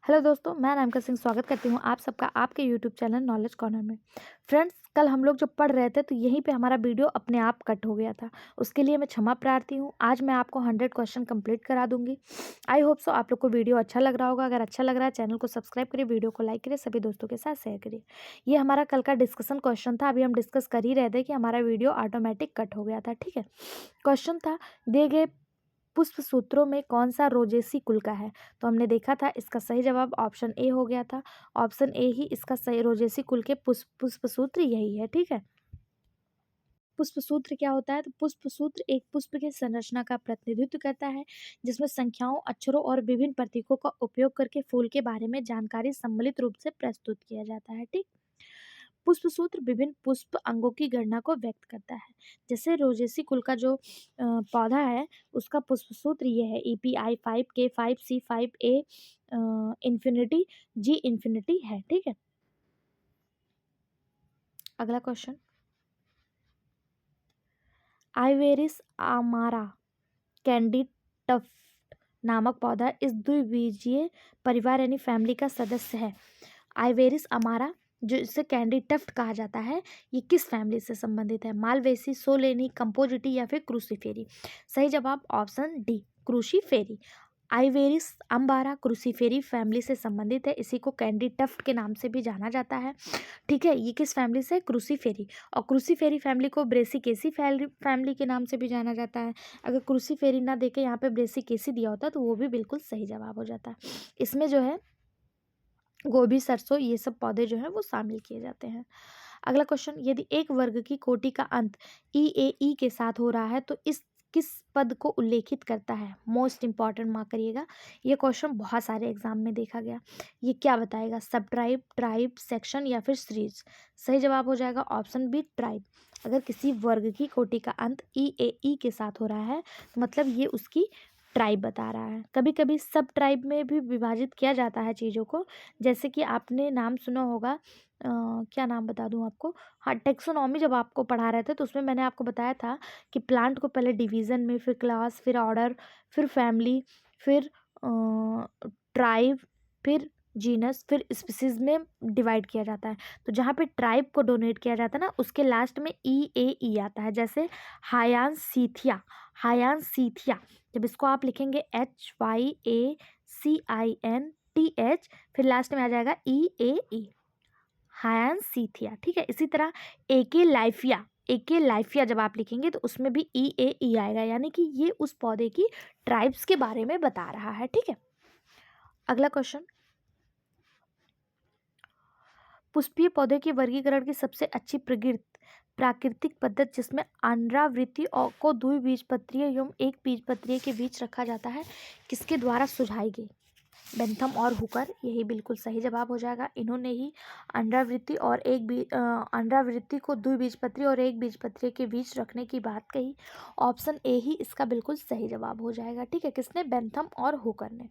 Hello दोस्तों, मैं अनामिका सिंह स्वागत करती हूँ आप सबका आपके यूट्यूब चैनल नॉलेज कॉर्नर में। फ्रेंड्स, कल हम लोग जब पढ़ रहे थे तो यहीं पे हमारा वीडियो अपने आप कट हो गया था। उसके लिए मैं क्षमा प्रार्थी हूँ। आज मैं आपको 100 क्वेश्चन कंप्लीट करा दूंगी। आई होप सो आप लोग को वीडियो अच्छा लग रहा होगा। अगर अच्छा लग रहा है चैनल को सब्सक्राइब करिए, वीडियो को लाइक करिए, सभी दोस्तों के साथ शेयर करिए। ये हमारा कल का डिस्कशन क्वेश्चन था। अभी हम डिस्कस कर ही रहे थे कि हमारा वीडियो ऑटोमेटिक कट हो गया था। ठीक है, क्वेश्चन था दिए गए पुष्प सूत्रों में कौन सा रोजेसी कुल का है। तो हमने देखा था इसका सही जवाब ऑप्शन ए हो गया था। ऑप्शन ए ही इसका सही रोजेसी कुल के पुष्प सूत्र यही है। ठीक है, पुष्प सूत्र क्या होता है? तो पुष्प सूत्र एक पुष्प के संरचना का प्रतिनिधित्व करता है जिसमें संख्याओं, अक्षरों और विभिन्न प्रतीकों का उपयोग करके फूल के बारे में जानकारी सम्मिलित रूप से प्रस्तुत किया जाता है। ठीक, पुष्प सूत्र विभिन्न पुष्प अंगों की गणना को व्यक्त करता है। जैसे रोजेसी कुल का जो पौधा है उसका पुष्प सूत्र ये है EPI 5K 5C 5A infinity G infinity है। ठीक है, अगला क्वेश्चन, आइवेरिस आमारा कैंडी टफ्ट नामक पौधा इस द्विबीजीय परिवार यानी फैमिली का सदस्य है। आइवेरिस अमारा जो इसे कैंडी टफ्ट कहा जाता है, ये किस फैमिली से संबंधित है? मालवेसी, सोलेनी, कंपोजिटी या फिर क्रूसीफेरी। सही जवाब ऑप्शन डी, क्रूसीफेरी। आइवेरिस अम्बारा क्रूसीफेरी फैमिली से संबंधित है। इसी को कैंडी टफ्ट के नाम से भी जाना जाता है। ठीक है, ये किस फैमिली से? क्रूसीफेरी। और क्रूसीफेरी फैमिली को ब्रेसिकेसी फैमिली के नाम से भी जाना जाता है। अगर क्रूसीफेरी ना देके यहाँ पे ब्रेसिकेसी दिया होता तो वो भी बिल्कुल सही जवाब हो जाता। इसमें जो है गोभी, सरसों, ये सब पौधे जो हैं वो शामिल किए जाते हैं। अगला क्वेश्चन, यदि एक वर्ग की कोटि का अंत ई के साथ हो रहा है तो इस किस पद को उल्लेखित करता है? मोस्ट इंपॉर्टेंट मार्क करिएगा। ये क्वेश्चन बहुत सारे एग्जाम में देखा गया। ये क्या बताएगा? सब ट्राइब, ट्राइब, सेक्शन या फिर सीरीज। सही जवाब हो जाएगा ऑप्शन बी, ट्राइब। अगर किसी वर्ग की कोटि का अंत ई के साथ हो रहा है तो मतलब ये उसकी ट्राइब बता रहा है। कभी कभी सब ट्राइब में भी विभाजित किया जाता है चीज़ों को। जैसे कि आपने नाम सुना होगा, क्या नाम बता दूं आपको? हाँ, टेक्सोनॉमी जब आपको पढ़ा रहे थे तो उसमें मैंने आपको बताया था कि प्लांट को पहले डिवीज़न में, फिर क्लास, फिर ऑर्डर, फिर फैमिली, फिर ट्राइब, फिर जीनस, फिर स्पीसीज में डिवाइड किया जाता है। तो जहाँ पे ट्राइब को डोनेट किया जाता है ना, उसके लास्ट में ई आता है। जैसे हायांसीथिया, हायांसीथिया, जब इसको आप लिखेंगे HYACINTH, फिर लास्ट में आ जाएगा ई, हायांसीथिया। ठीक है, इसी तरह एके लाइफिया जब आप लिखेंगे तो उसमें भी ई आएगा, यानी कि ये उस पौधे की ट्राइब्स के बारे में बता रहा है। ठीक है, अगला क्वेश्चन, पुष्पीय पौधे के वर्गीकरण की सबसे अच्छी प्राकृतिक पद्धति जिसमें अंडावृत्ति को द्विबीजपत्रीय एवं एक बीजपत्रीय के बीच रखा जाता है, किसके द्वारा सुझाई गई? बेंथम और हुकर, यही बिल्कुल सही जवाब हो जाएगा। इन्होंने ही अंडावृत्ति को द्विबीजपत्री और एक बीजपत्री के बीच रखने की बात कही। ऑप्शन ए ही इसका बिल्कुल सही जवाब हो जाएगा। ठीक है, किसने? बेंथम और हुकर ने।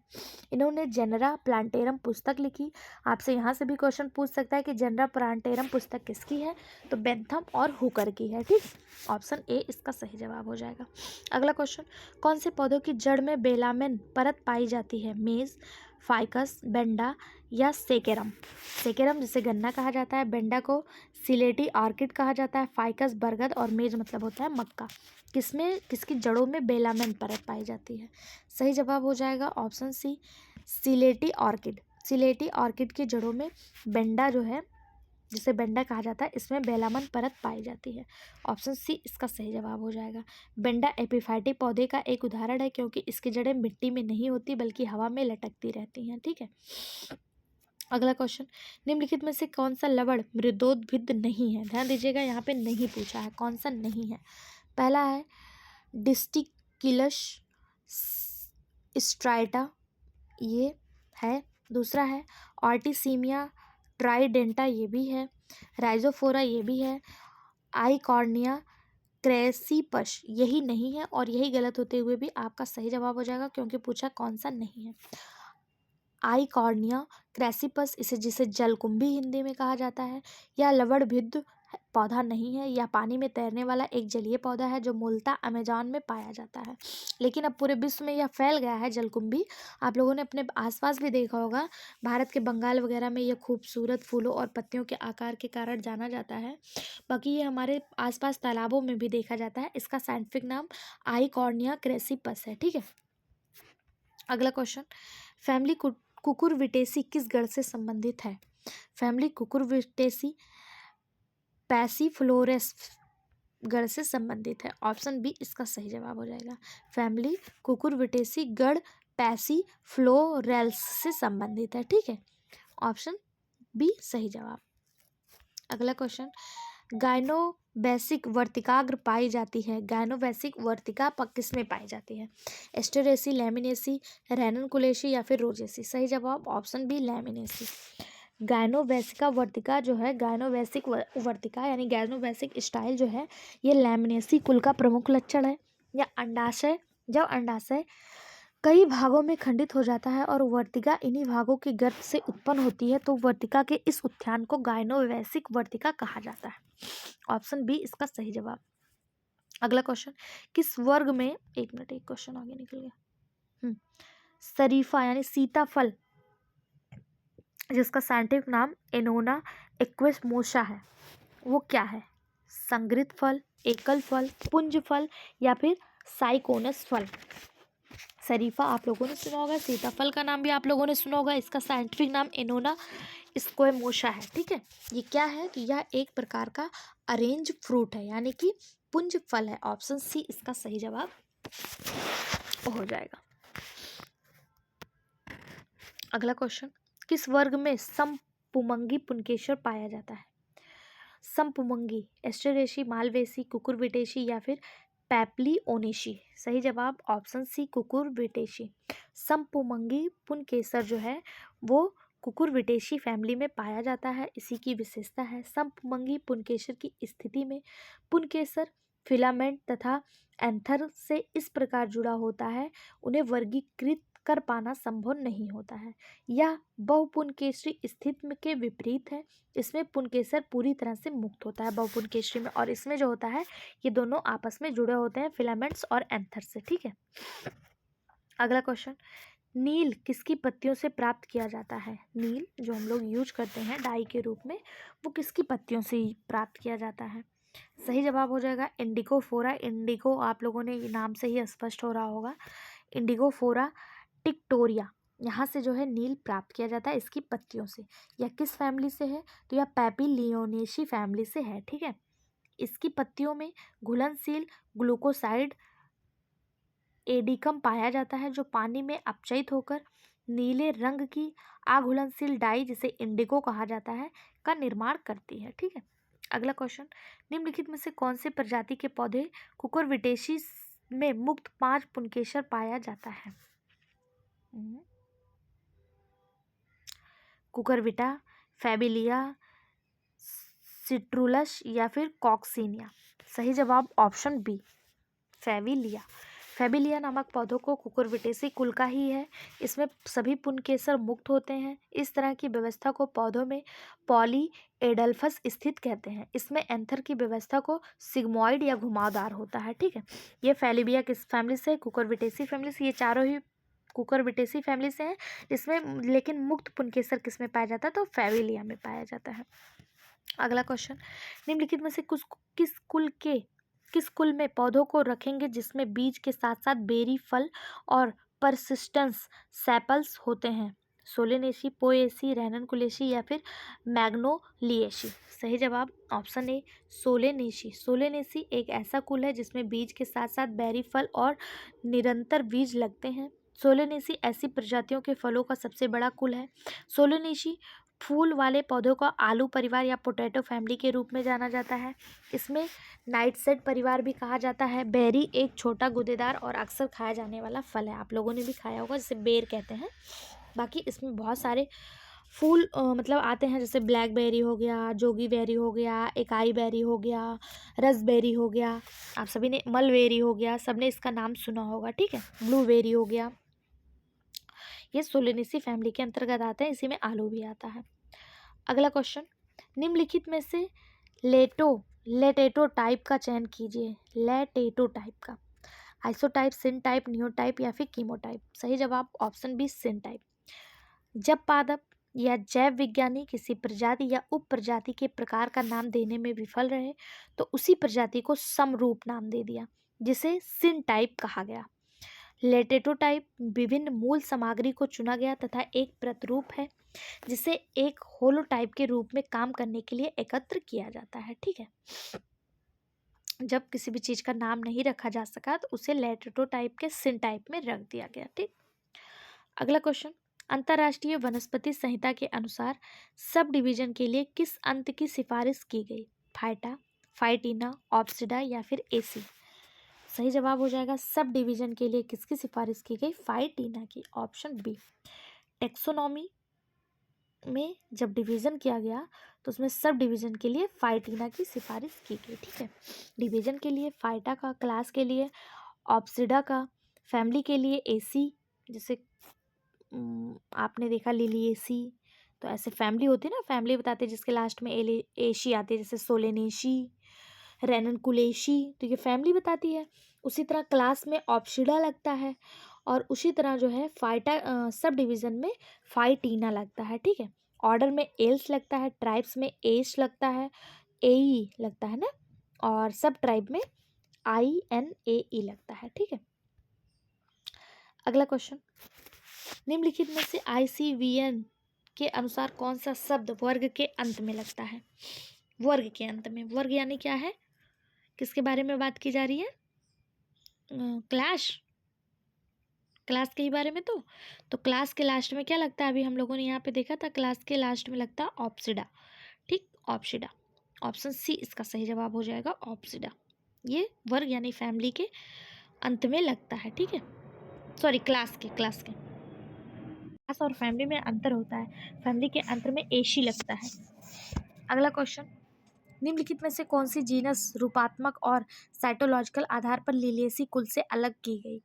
इन्होंने जेनरा प्लांटेरम पुस्तक लिखी। आपसे यहाँ से भी क्वेश्चन पूछ सकता है कि जेनरा प्लांटेरम पुस्तक किसकी है? तो बेंथम और हुकर की है। ठीक, ऑप्शन ए इसका सही जवाब हो जाएगा। अगला क्वेश्चन, कौन से पौधों की जड़ में बेलामेन परत पाई जाती है? मेज, फाइकस, बेंडा या सेकेरम। सेकेरम जिसे गन्ना कहा जाता है, बेंडा को सिलेटी ऑर्किड कहा जाता है, फाइकस बरगद और मेज मतलब होता है मक्का। किसमें, किसकी जड़ों में बेलामेन परत पाई जाती है? सही जवाब हो जाएगा ऑप्शन सी, सिलेटी ऑर्किड। सिलेटी ऑर्किड की जड़ों में बेंडा जो है, जिसे बेंडा कहा जाता है, इसमें बेलामन परत पाई जाती है। ऑप्शन सी इसका सही जवाब हो जाएगा। बेंडा एपिफाइटी पौधे का एक उदाहरण है क्योंकि इसकी जड़ें मिट्टी में नहीं होती बल्कि हवा में लटकती रहती हैं। ठीक है, अगला क्वेश्चन, निम्नलिखित में से कौन सा लवण मृदोद्भिद नहीं है? ध्यान दीजिएगा, यहाँ पे नहीं पूछा है, कौन सा नहीं है। पहला है डिस्टिकुलस स्ट्राटा, ये है। दूसरा है ऑर्टिसीमिया ट्राइडेंटा, ये भी है। राइजोफोरा, ये भी है। आईकॉर्निया क्रेसीपस, यही नहीं है, और यही गलत होते हुए भी आपका सही जवाब हो जाएगा क्योंकि पूछा कौन सा नहीं है। आईकॉर्निया क्रेसीपस, इसे जिसे जलकुंभी हिंदी में कहा जाता है, या लवणभिद पौधा नहीं है। यह पानी में तैरने वाला एक जलीय पौधा है जो मूलतः अमेज़न में पाया जाता है, लेकिन अब पूरे विश्व में यह फैल गया है। जलकुंभी आप लोगों ने अपने आसपास भी देखा होगा, भारत के बंगाल वगैरह में यह खूबसूरत फूलों और पत्तियों के आकार के कारण जाना जाता है। बाकी ये हमारे आसपास तालाबों में भी देखा जाता है। इसका साइंटिफिक नाम आइकॉर्निया क्रेसिपस है। ठीक है, अगला क्वेश्चन, फैमिली कुकुरबिटेसी किस गण से संबंधित है? फैमिली कुकुरबिटेसी पैसिफ्लोरेस गण से संबंधित है। ऑप्शन बी इसका सही जवाब हो जाएगा। फैमिली कुकुरबिटेसी गण पैसिफ्लोरेल्स से संबंधित है। ठीक है, ऑप्शन बी सही जवाब। अगला क्वेश्चन, गाइनोबैसिक वर्तिकाग्र पाई जाती है। गाइनोबैसिक वर्तिका किस में पाई जाती है? एस्टेरेसी, लैमिनेसी, रैननकुलेसी या फिर रोजेसी? सही जवाब ऑप्शन बी लैमिनेसी। गाइनोबैसिका वर्तिका जो है, गाइनोबैसिक वर्तिका यानी गाइनोबैसिक स्टाइल जो है, ये लैमिनेसी कुल का प्रमुख लक्षण है। या अंडाशय, जब अंडाशय कई भागों में खंडित हो जाता है और वर्तिका इन्हीं भागों के गर्भ से उत्पन्न होती है, तो वर्तिका के इस उत्थान को गाइनोवैसिक वर्तिका कहा जाता है। ऑप्शन बी इसका सही जवाब। अगला क्वेश्चन, किस वर्ग में, एक मिनट, एक क्वेश्चन आगे निकल गया। शरीफा यानी सीताफल, जिसका साइंटिफिक नाम एनोना एक्विमोसा है, वो क्या है? संगृत फल, एकल फल, पुंज फल या फिर साइकोनस फल? शरीफा आप लोगों ने सुना होगा, सीताफल का नाम भी आप लोगों ने सुना होगा, इसका साइंटिफिक नाम एनोना एक्विमोसा है। ठीक है, ये क्या है? तो यह एक प्रकार का अरेंज फ्रूट है, यानी कि पुंज फल है। ऑप्शन सी इसका सही जवाब हो जाएगा। अगला क्वेश्चन, किस वर्ग में समपुमंगी पुंकेसर पाया जाता है? समपुमंगी एस्टेरेसी, मालवेसी, कुकुरबिटेसी या फिर पैप्लियोनेसी? सही जवाब ऑप्शन सी कुकुरबिटेसी। समपुमंगी पुंकेसर जो है वो कुकुरबिटेसी फैमिली में पाया जाता है। इसी की विशेषता है। समपुमंगी पुंकेसर की स्थिति में पुंकेसर फिलामेंट तथा एंथर से इस प्रकार जुड़ा होता है, उन्हें वर्गीकृत कर पाना संभव नहीं होता है। यह बहुपुंकेसरी स्थिति के विपरीत है। इसमें पुंकेसर पूरी तरह से मुक्त होता है बहुपुंकेसरी में, और इसमें जो होता है ये दोनों आपस में जुड़े होते हैं फिलामेंट्स और एंथर से। ठीक है, अगला क्वेश्चन, नील किसकी पत्तियों से प्राप्त किया जाता है? नील जो हम लोग यूज करते हैं डाई के रूप में, वो किसकी पत्तियों से प्राप्त किया जाता है? सही जवाब हो जाएगा इंडिगोफोरा। इंडिगो आप लोगों ने नाम से ही स्पष्ट हो रहा होगा, इंडिगोफोरा टिक्टोरिया, यहाँ से जो है नील प्राप्त किया जाता है इसकी पत्तियों से। यह किस फैमिली से है? तो यह पैपिलियोनेसी फैमिली से है। ठीक है, इसकी पत्तियों में घुलनशील ग्लूकोसाइड एडिकम पाया जाता है, जो पानी में अपचयित होकर नीले रंग की अघुलनशील डाई, जिसे इंडिगो कहा जाता है, का निर्माण करती है। ठीक है, अगला क्वेश्चन, निम्नलिखित में से कौन से प्रजाति के पौधे कुकुरबिटेसी में मुक्त 5 पुंकेसर पाया जाता है? कुकुरबिटा, फैबिलिया, सिट्रुलस या फिर कॉक्सिनिया? सही जवाब ऑप्शन बी फैबिलिया। फैबिलिया नामक पौधों को कुकुरबिटेसी कुल का ही है। इसमें सभी पुंकेसर मुक्त होते हैं। इस तरह की व्यवस्था को पौधों में पॉली एडल्फस स्थित कहते हैं। इसमें एंथर की व्यवस्था को सिग्मोइड या घुमावदार होता है। ठीक है, ये फैलिबिया किस फैमिली से? कुकुरबिटेसी फैमिली से। ये चारों ही कुकुरबिटेसी फैमिली से हैं, जिसमें लेकिन मुक्त पुंकेसर किस में पाया जाता है? तो फैबिलिया में पाया जाता है। अगला क्वेश्चन, निम्नलिखित में से किस कुल में पौधों को रखेंगे जिसमें बीज के साथ साथ बेरी, फल और परसिस्टेंस सेपल्स होते हैं? सोलेनेसी, पोएसी, रैननकुलेसी या फिर मैग्नोलिएसी? सही जवाब ऑप्शन ए सोलेनेसी। सोलेनेसी एक ऐसा कुल है जिसमें बीज के साथ साथ बेरी, फल और निरंतर बीज लगते हैं। सोलेनेसी ऐसी प्रजातियों के फलों का सबसे बड़ा कुल है। सोलेनेसी फूल वाले पौधों को आलू परिवार या पोटैटो फैमिली के रूप में जाना जाता है। इसमें नाइटशेड परिवार भी कहा जाता है। बेरी एक छोटा गूदेदार और अक्सर खाया जाने वाला फल है, आप लोगों ने भी खाया होगा, जिसे बेर कहते हैं। बाकी इसमें बहुत सारे फूल मतलब आते हैं, जैसे ब्लैकबेरी हो गया, जोगी बेरी हो गया, एकाई बेरी हो गया, रसबेरी हो गया, आप सभी ने मलबेरी हो गया, सबने इसका नाम सुना होगा। ठीक है, ब्लूबेरी हो गया, ये सोलेनेसी फैमिली के अंतर्गत आते हैं। इसी में आलू भी आता है। अगला क्वेश्चन, निम्नलिखित में से लेटेटो टाइप का चयन कीजिए। लेटेटो टाइप का, आइसोटाइप, सिन टाइप, नियोटाइप या फिर कीमोटाइप। सही जवाब ऑप्शन बी सिन टाइप। जब पादप या जैव विज्ञानी किसी प्रजाति या उप प्रजाति के प्रकार का नाम देने में विफल रहे तो उसी प्रजाति को समरूप नाम दे दिया, जिसे सिन टाइप कहा गया। लेटेटो टाइप विभिन्न मूल सामग्री को चुना गया तथा एक प्रतिरूप है जिसे एक होलोटाइप के रूप में काम करने के लिए एकत्र किया जाता है। ठीक है, जब किसी भी चीज का नाम नहीं रखा जा सका तो उसे लेटेटो टाइप के सिन टाइप में रख दिया गया। ठीक, अगला क्वेश्चन, अंतर्राष्ट्रीय वनस्पति संहिता के अनुसार सब डिवीजन के लिए किस अंत की सिफारिश की गई? फाइटा, फाइटिना, ऑप्सिडा या फिर एसी। सही जवाब हो जाएगा सब डिवीजन के लिए किसकी सिफारिश की गई? फाइटिना की, ऑप्शन बी। टेक्सोनॉमी में जब डिवीजन किया गया तो उसमें सब डिवीजन के लिए फाइटिना की सिफारिश की गई। ठीक है, डिवीजन के लिए फाइटा का, क्लास के लिए ऑप्सिडा का, फैमिली के लिए एसी, जैसे आपने देखा लिलिएसी, तो ऐसे फैमिली होती है ना, फैमिली बताते हैं जिसके लास्ट में एशी आती है, जैसे सोलेनेशी, रेननकुलेशी, तो ये फैमिली बताती है। उसी तरह क्लास में ऑप्सिडा लगता है और उसी तरह जो है फाइटा सब डिवीज़न में फाइटिना लगता है। ठीक है, ऑर्डर में एल्स लगता है, ट्राइब्स में एश लगता है, एई लगता है ना, और सब ट्राइब में INAE लगता है। ठीक है, अगला क्वेश्चन, निम्नलिखित में से ICVN के अनुसार कौन सा शब्द वर्ग के अंत में लगता है? वर्ग के अंत में, वर्ग यानी क्या है, किसके बारे में बात की जा रही है? क्लास, क्लास के ही बारे में। तो क्लास के लास्ट में क्या लगता है? अभी हम लोगों ने यहाँ पे देखा था, क्लास के लास्ट में लगता है ऑप्सिडा। ठीक, ऑप्सिडा, ऑप्शन सी इसका सही जवाब हो जाएगा, ऑप्सिडा। ये वर्ग यानी फैमिली के अंत में लगता है। ठीक है, सॉरी, क्लास के क्लास और फैमिली में अंतर होता है, फैमिली के अंत में एशी लगता है। अगला क्वेश्चन, निम्नलिखित में से कौन सी जीनस रूपात्मक और साइटोलॉजिकल आधार पर लिलिएसी कुल से अलग की गई?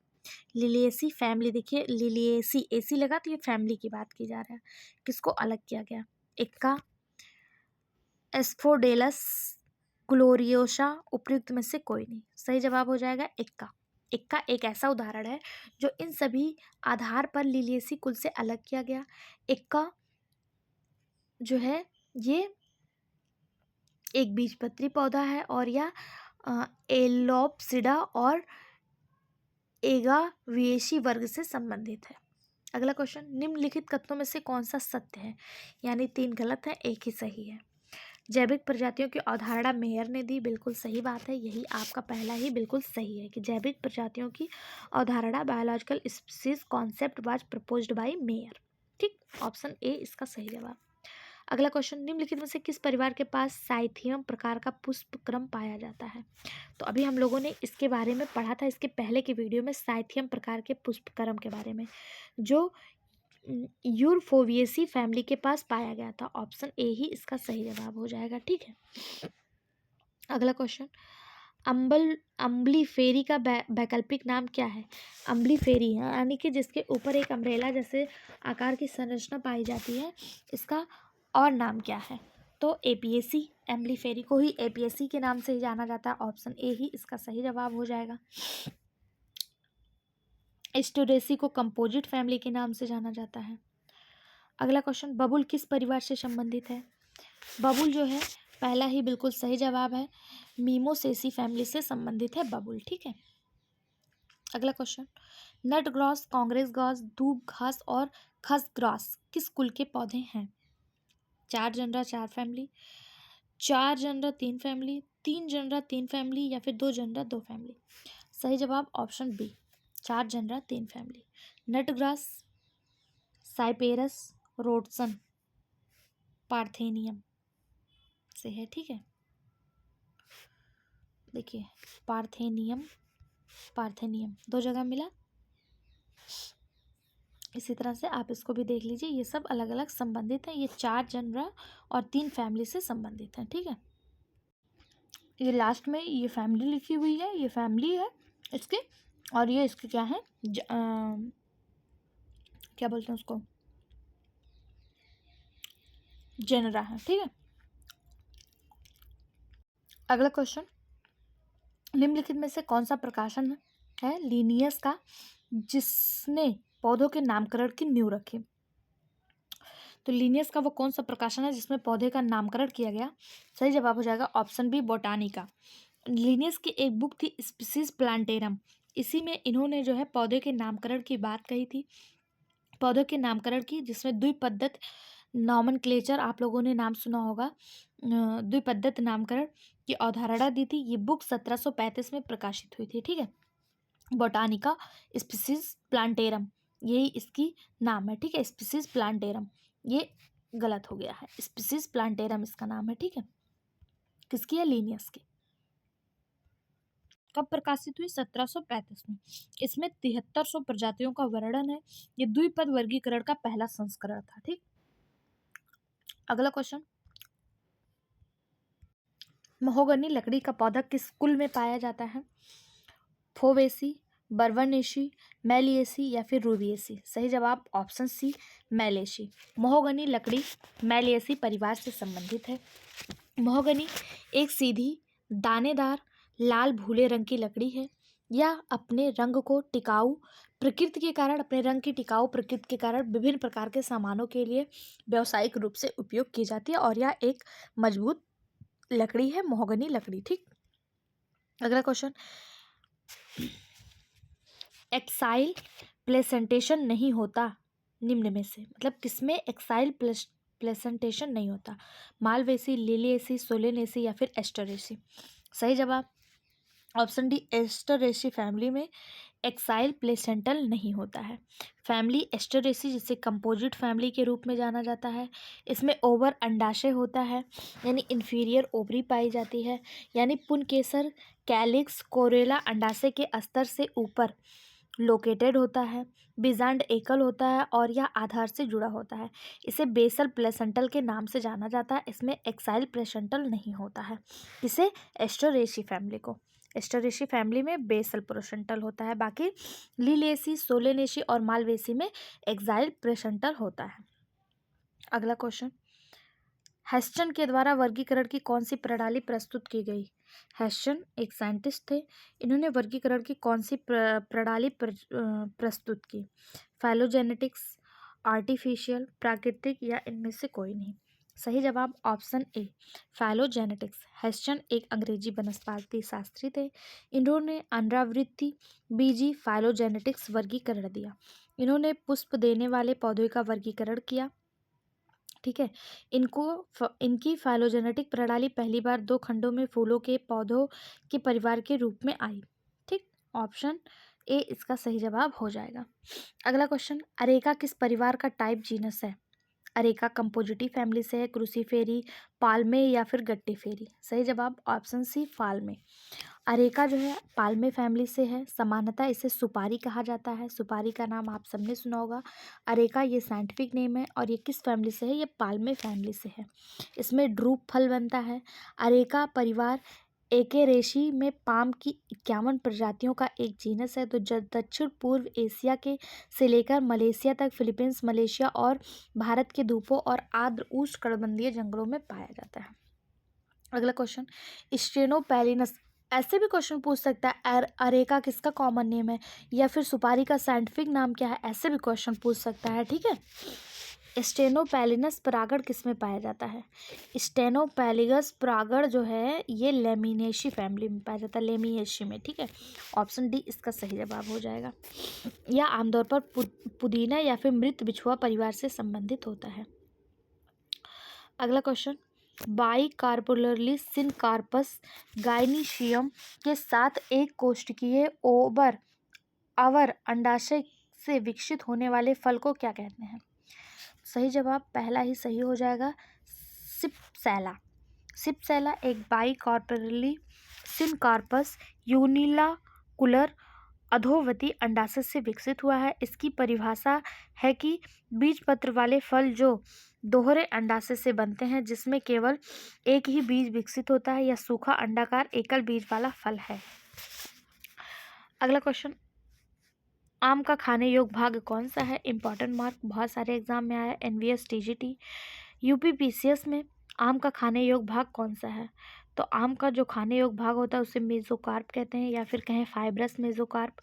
लिलिएसी फैमिली, देखिए लिलिएसी एसी लगा तो ये फैमिली की बात की जा रहा है, किसको अलग किया गया? इक्का, एस्फोडेलस, ग्लोरियोसा, उपयुक्त में से कोई नहीं। सही जवाब हो जाएगा इक्का। इक्का एक ऐसा उदाहरण है जो इन सभी आधार पर लिलिएसी कुल से अलग किया गया। इक्का जो है ये एक बीजपत्री पौधा है और यह एलोप्सिडा और एगाविएसी वर्ग से संबंधित है। अगला क्वेश्चन, निम्नलिखित कथनों में से कौन सा सत्य है? यानी 3 गलत है, 1 ही सही है। जैविक प्रजातियों की अवधारणा मेयर ने दी, बिल्कुल सही बात है, यही आपका पहला ही बिल्कुल सही है कि जैविक प्रजातियों की अवधारणा biological species concept was proposed by mayor. ठीक, ऑप्शन ए इसका सही जवाब। अगला क्वेश्चन, निम्नलिखित में से किस परिवार के पास साइथियम प्रकार का पुष्प क्रम पाया जाता है? तो अभी हम लोगों ने इसके बारे में पढ़ा था इसके पहले के वीडियो में, साइथियम प्रकार के पुष्प क्रम के बारे में, जो यूरफोविएसी फैमिली के पास पाया गया था। ऑप्शन ए ही इसका सही जवाब हो जाएगा। ठीक है, अगला क्वेश्चन, अम्बलीफेरी का वैकल्पिक नाम क्या है? अम्बलीफेरी है यानी कि जिसके ऊपर एक अम्ब्रेला जैसे आकार की संरचना पाई जाती है, इसका और नाम क्या है? तो एपीएसी, एम्बलीफेरी को ही एपीएसी के नाम से ही जाना जाता है। ऑप्शन ए ही इसका सही जवाब हो जाएगा। एस्टोरेसी को कंपोजिट फैमिली के नाम से जाना जाता है। अगला क्वेश्चन, बबुल किस परिवार से संबंधित है? बबुल जो है पहला ही बिल्कुल सही जवाब है, मीमोसेसी फैमिली से संबंधित है बबुल। ठीक है, अगला क्वेश्चन, नट ग्रास, कांग्रेस घास, धूप घास और खस ग्रास किस कुल के पौधे हैं? 4 genre 4 family, 4 genre 3 family, 3 genre 3 family या फिर 2 जनरा 2 फैमिली। सही जवाब ऑप्शन बी, 4 जनरा 3 फैमिली। नट ग्रास, साइपेरस, रोडसन, पार्थेनियम से है। ठीक है, देखिए पार्थेनियम, पार्थेनियम 2 जगह मिला। इसी तरह से आप इसको भी देख लीजिए, ये सब अलग अलग संबंधित हैं, ये 4 जनरा और 3 फैमिली से संबंधित हैं। ठीक है, ये लास्ट में ये फैमिली लिखी हुई है, ये फैमिली है इसके, और ये इसके क्या है क्या बोलते हैं उसको, जनरा है। ठीक है, अगला क्वेश्चन, निम्नलिखित में से कौन सा प्रकाशन है लिनियस का जिसने पौधों के नामकरण की नींव रखी? तो लिनियस का वो कौन सा प्रकाशन है जिसमें पौधे का नामकरण किया गया? सही जवाब हो जाएगा ऑप्शन बी, बोटानिका। लिनियस की एक बुक थी स्पीसीज प्लांटेरम, इसी में इन्होंने जो है पौधे के नामकरण की बात कही थी, पौधों के नामकरण की, जिसमें द्विपद्धत नॉमेनक्लेचर आप लोगों ने नाम सुना होगा, द्विपद्धत नामकरण की अवधारणा दी थी। ये बुक 1735 में प्रकाशित हुई थी। ठीक है, बोटानिका स्पीसीज प्लांटेरम, यही इसकी नाम है। ठीक है, स्पीसीज प्लांटेरम, ये गलत हो गया है, स्पीसीज प्लांटेरम इसका नाम है। ठीक है, किसकी है? लिनियस की। कब प्रकाशित हुई? 1735 में। इसमें 7300 प्रजातियों का वर्णन है। ये द्विपद वर्गीकरण का पहला संस्करण था। ठीक, अगला क्वेश्चन, महोगनी लकड़ी का पौधा किस कुल में पाया जाता है? फोवेसी, बर्वनेसी, मेलिएसी या फिर रूबिएसी? सही जवाब ऑप्शन सी, मेलेसी। महोगनी लकड़ी मेलिएसी परिवार से संबंधित है। महोगनी एक सीधी, दानेदार, लाल भूले रंग की लकड़ी है। यह अपने रंग को टिकाऊ प्रकृति के कारण, अपने रंग की टिकाऊ प्रकृति के कारण विभिन्न प्रकार के सामानों के लिए व्यावसायिक रूप से उपयोग की जाती है और यह एक मजबूत लकड़ी है, महोगनी लकड़ी। ठीक, अगला क्वेश्चन, एक्साइल प्लेसेंटेशन नहीं होता निम्न में से, मतलब किसमें एक्साइल प्लेसेंटेशन नहीं होता? मालवेसी, लिलिएसी, सोलेनेसी या फिर एस्टरेसी? सही जवाब ऑप्शन डी, एस्टरेसी फैमिली में एक्साइल प्लेसेंटल नहीं होता है। फैमिली एस्टरेसी, जिसे कंपोजिट फैमिली के रूप में जाना जाता है, इसमें ओवर अंडाशय होता है, यानी इंफीरियर ओवरी पाई जाती है, यानी पुंकेसर कैलिक्स कोरेला अंडाशय के स्तर से ऊपर लोकेटेड होता है। बिजांड एकल होता है और यह आधार से जुड़ा होता है। इसे बेसल प्लेसेंटल के नाम से जाना जाता है। इसमें एक्साइल प्लेसेंटल नहीं होता है। इसे एस्टरेसी फैमिली को, एस्टरेसी फैमिली में बेसल प्लेसेंटल होता है। बाकी लिलिएसी, सोलेनेसी और मालवेसी में एक्साइल प्लेसेंटल होता है। अगला क्वेश्चन, हेस्टन के द्वारा वर्गीकरण की कौन सी प्रणाली प्रस्तुत की गई? हेस्टन एक साइंटिस्ट थे, इन्होंने वर्गीकरण की कौन सी प्रणाली प्रस्तुत की? फाइलोजेनेटिक्स, आर्टिफिशियल, प्राकृतिक या इनमें से कोई नहीं? सही जवाब ऑप्शन ए, फाइलोजेनेटिक्स। हेस्टन एक अंग्रेजी वनस्पति शास्त्री थे, इन्होंने अनावृत्ति बीजी फाइलोजेनेटिक्स वर्गीकरण दिया। इन्होंने पुष्प देने वाले पौधों का वर्गीकरण किया। ठीक है, इनकी फाइलोजेनेटिक प्रणाली पहली बार 2 खंडों में फूलों के पौधों के परिवार के रूप में आई। ठीक, ऑप्शन ए इसका सही जवाब हो जाएगा। अगला क्वेश्चन, अरेका किस परिवार का टाइप जीनस है? अरेका कंपोजिटी फैमिली से है, क्रूसीफेरी, पाल्मे या फिर गट्टीफेरी? सही जवाब ऑप्शन सी, पाल्मे। अरेका जो है पाल्मे फैमिली से है। सामान्यतः इसे सुपारी कहा जाता है, सुपारी का नाम आप सबने सुना होगा। अरेका ये साइंटिफिक नेम है और ये किस फैमिली से है? ये पाल्मे फैमिली से है। इसमें ड्रूप फल बनता है। अरेका परिवार एकेरेशी में पाम की 51 प्रजातियों का एक जीनस है, तो दक्षिण पूर्व एशिया के से लेकर मलेशिया तक, फिलीपींस, मलेशिया और भारत के द्वीपों और आर्द्र उष्णकटिबंधीय जंगलों में पाया जाता है। अगला क्वेश्चन, स्टेनोपैलिनस, ऐसे भी क्वेश्चन पूछ सकता है अरेका किसका कॉमन नेम है या फिर सुपारी का साइंटिफिक नाम क्या है, ऐसे भी क्वेश्चन पूछ सकता है। ठीक है, स्टेनोपैलिनस परागण किसमें पाया जाता है? स्टेनोपैलिगस परागण जो है ये लेमिनेसी फैमिली में पाया जाता है, लेमिनेसी में। ठीक है, ऑप्शन डी इसका सही जवाब हो जाएगा। यह आमतौर पर पुदीना या फिर मृत बिछुआ परिवार से संबंधित होता है। अगला क्वेश्चन, बाइकार्पोलरली सिनकार्पस गायनीशियम के साथ एक कोष्ठकीय अवर अंडाशय से विकसित होने वाले फल को क्या कहते हैं? सही जवाब पहला ही सही हो जाएगा, सिपसैला। सिपसैला एक बाइकार्पोलरली सिनकार्पस यूनिलाकुलर अधोवती अंडाशय से विकसित हुआ है। इसकी परिभाषा है कि बीज पत्र वाले फल जो दोहरे अंडाशय से बनते हैं, जिसमें केवल एक ही बीज विकसित होता है। यह सूखा अंडाकार एकल बीज वाला फल है। अगला क्वेश्चन, आम का खाने योग्य भाग कौन सा है? इंपॉर्टेंट मार्क, बहुत सारे एग्जाम में आया, एनवीएस, टीजीटी, यूपीपीसीएस में आम का खाने योग्य भाग कौन सा है? तो आम का जो खाने योग्य भाग होता है उसे मेसोकार्प कहते हैं, या फिर कहें फाइब्रस मेसोकार्प।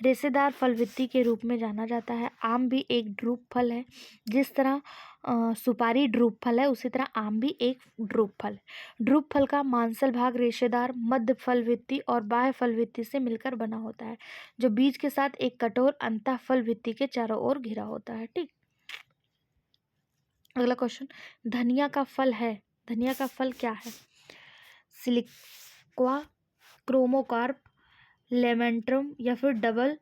रेशेदार फलवृत्ति के रूप में जाना जाता है। आम भी एक ड्रूप फल है। जिस तरह सुपारी ड्रूप फल है, उसी तरह आम भी एक ड्रूप फल है। ड्रूप फल का मांसल भाग रेशेदार मध्य फलवृत्ति और बाह्य फलवृत्ति से मिलकर बना होता है, जो बीज के साथ एक कठोर अंतः फलवृत्ति के चारों ओर घिरा होता है। ठीक। अगला क्वेश्चन, धनिया का फल है। धनिया का फल क्या है? सिलिक्वा, क्रोमोकार्प, लेमेंट्रम या फिर डबल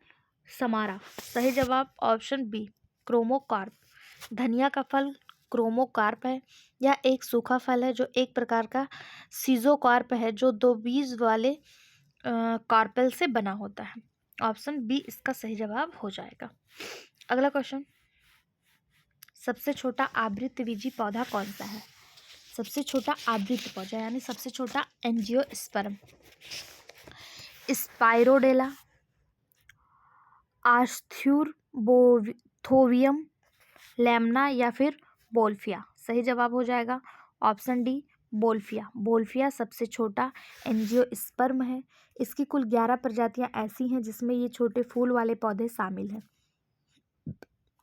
समारा। सही जवाब ऑप्शन बी, क्रोमोकार्प। धनिया का फल क्रोमोकार्प है। यह एक सूखा फल है जो एक प्रकार का सीजोकार्प है, जो दो बीज वाले कार्पेल से बना होता है। ऑप्शन बी इसका सही जवाब हो जाएगा। अगला क्वेश्चन, सबसे छोटा आवृतबीजी पौधा कौन सा है? सबसे छोटा आवृत पौधा यानी सबसे छोटा एंजियोस्पर्म। स्पाइरोडेला, आस्थ्यूरबोथोवियम, लेमना या फिर बोल्फिया। सही जवाब हो जाएगा ऑप्शन डी, बोल्फिया। बोल्फिया सबसे छोटा एंजियोस्पर्म है। इसकी कुल 11 प्रजातियां ऐसी हैं जिसमें ये छोटे फूल वाले पौधे शामिल हैं।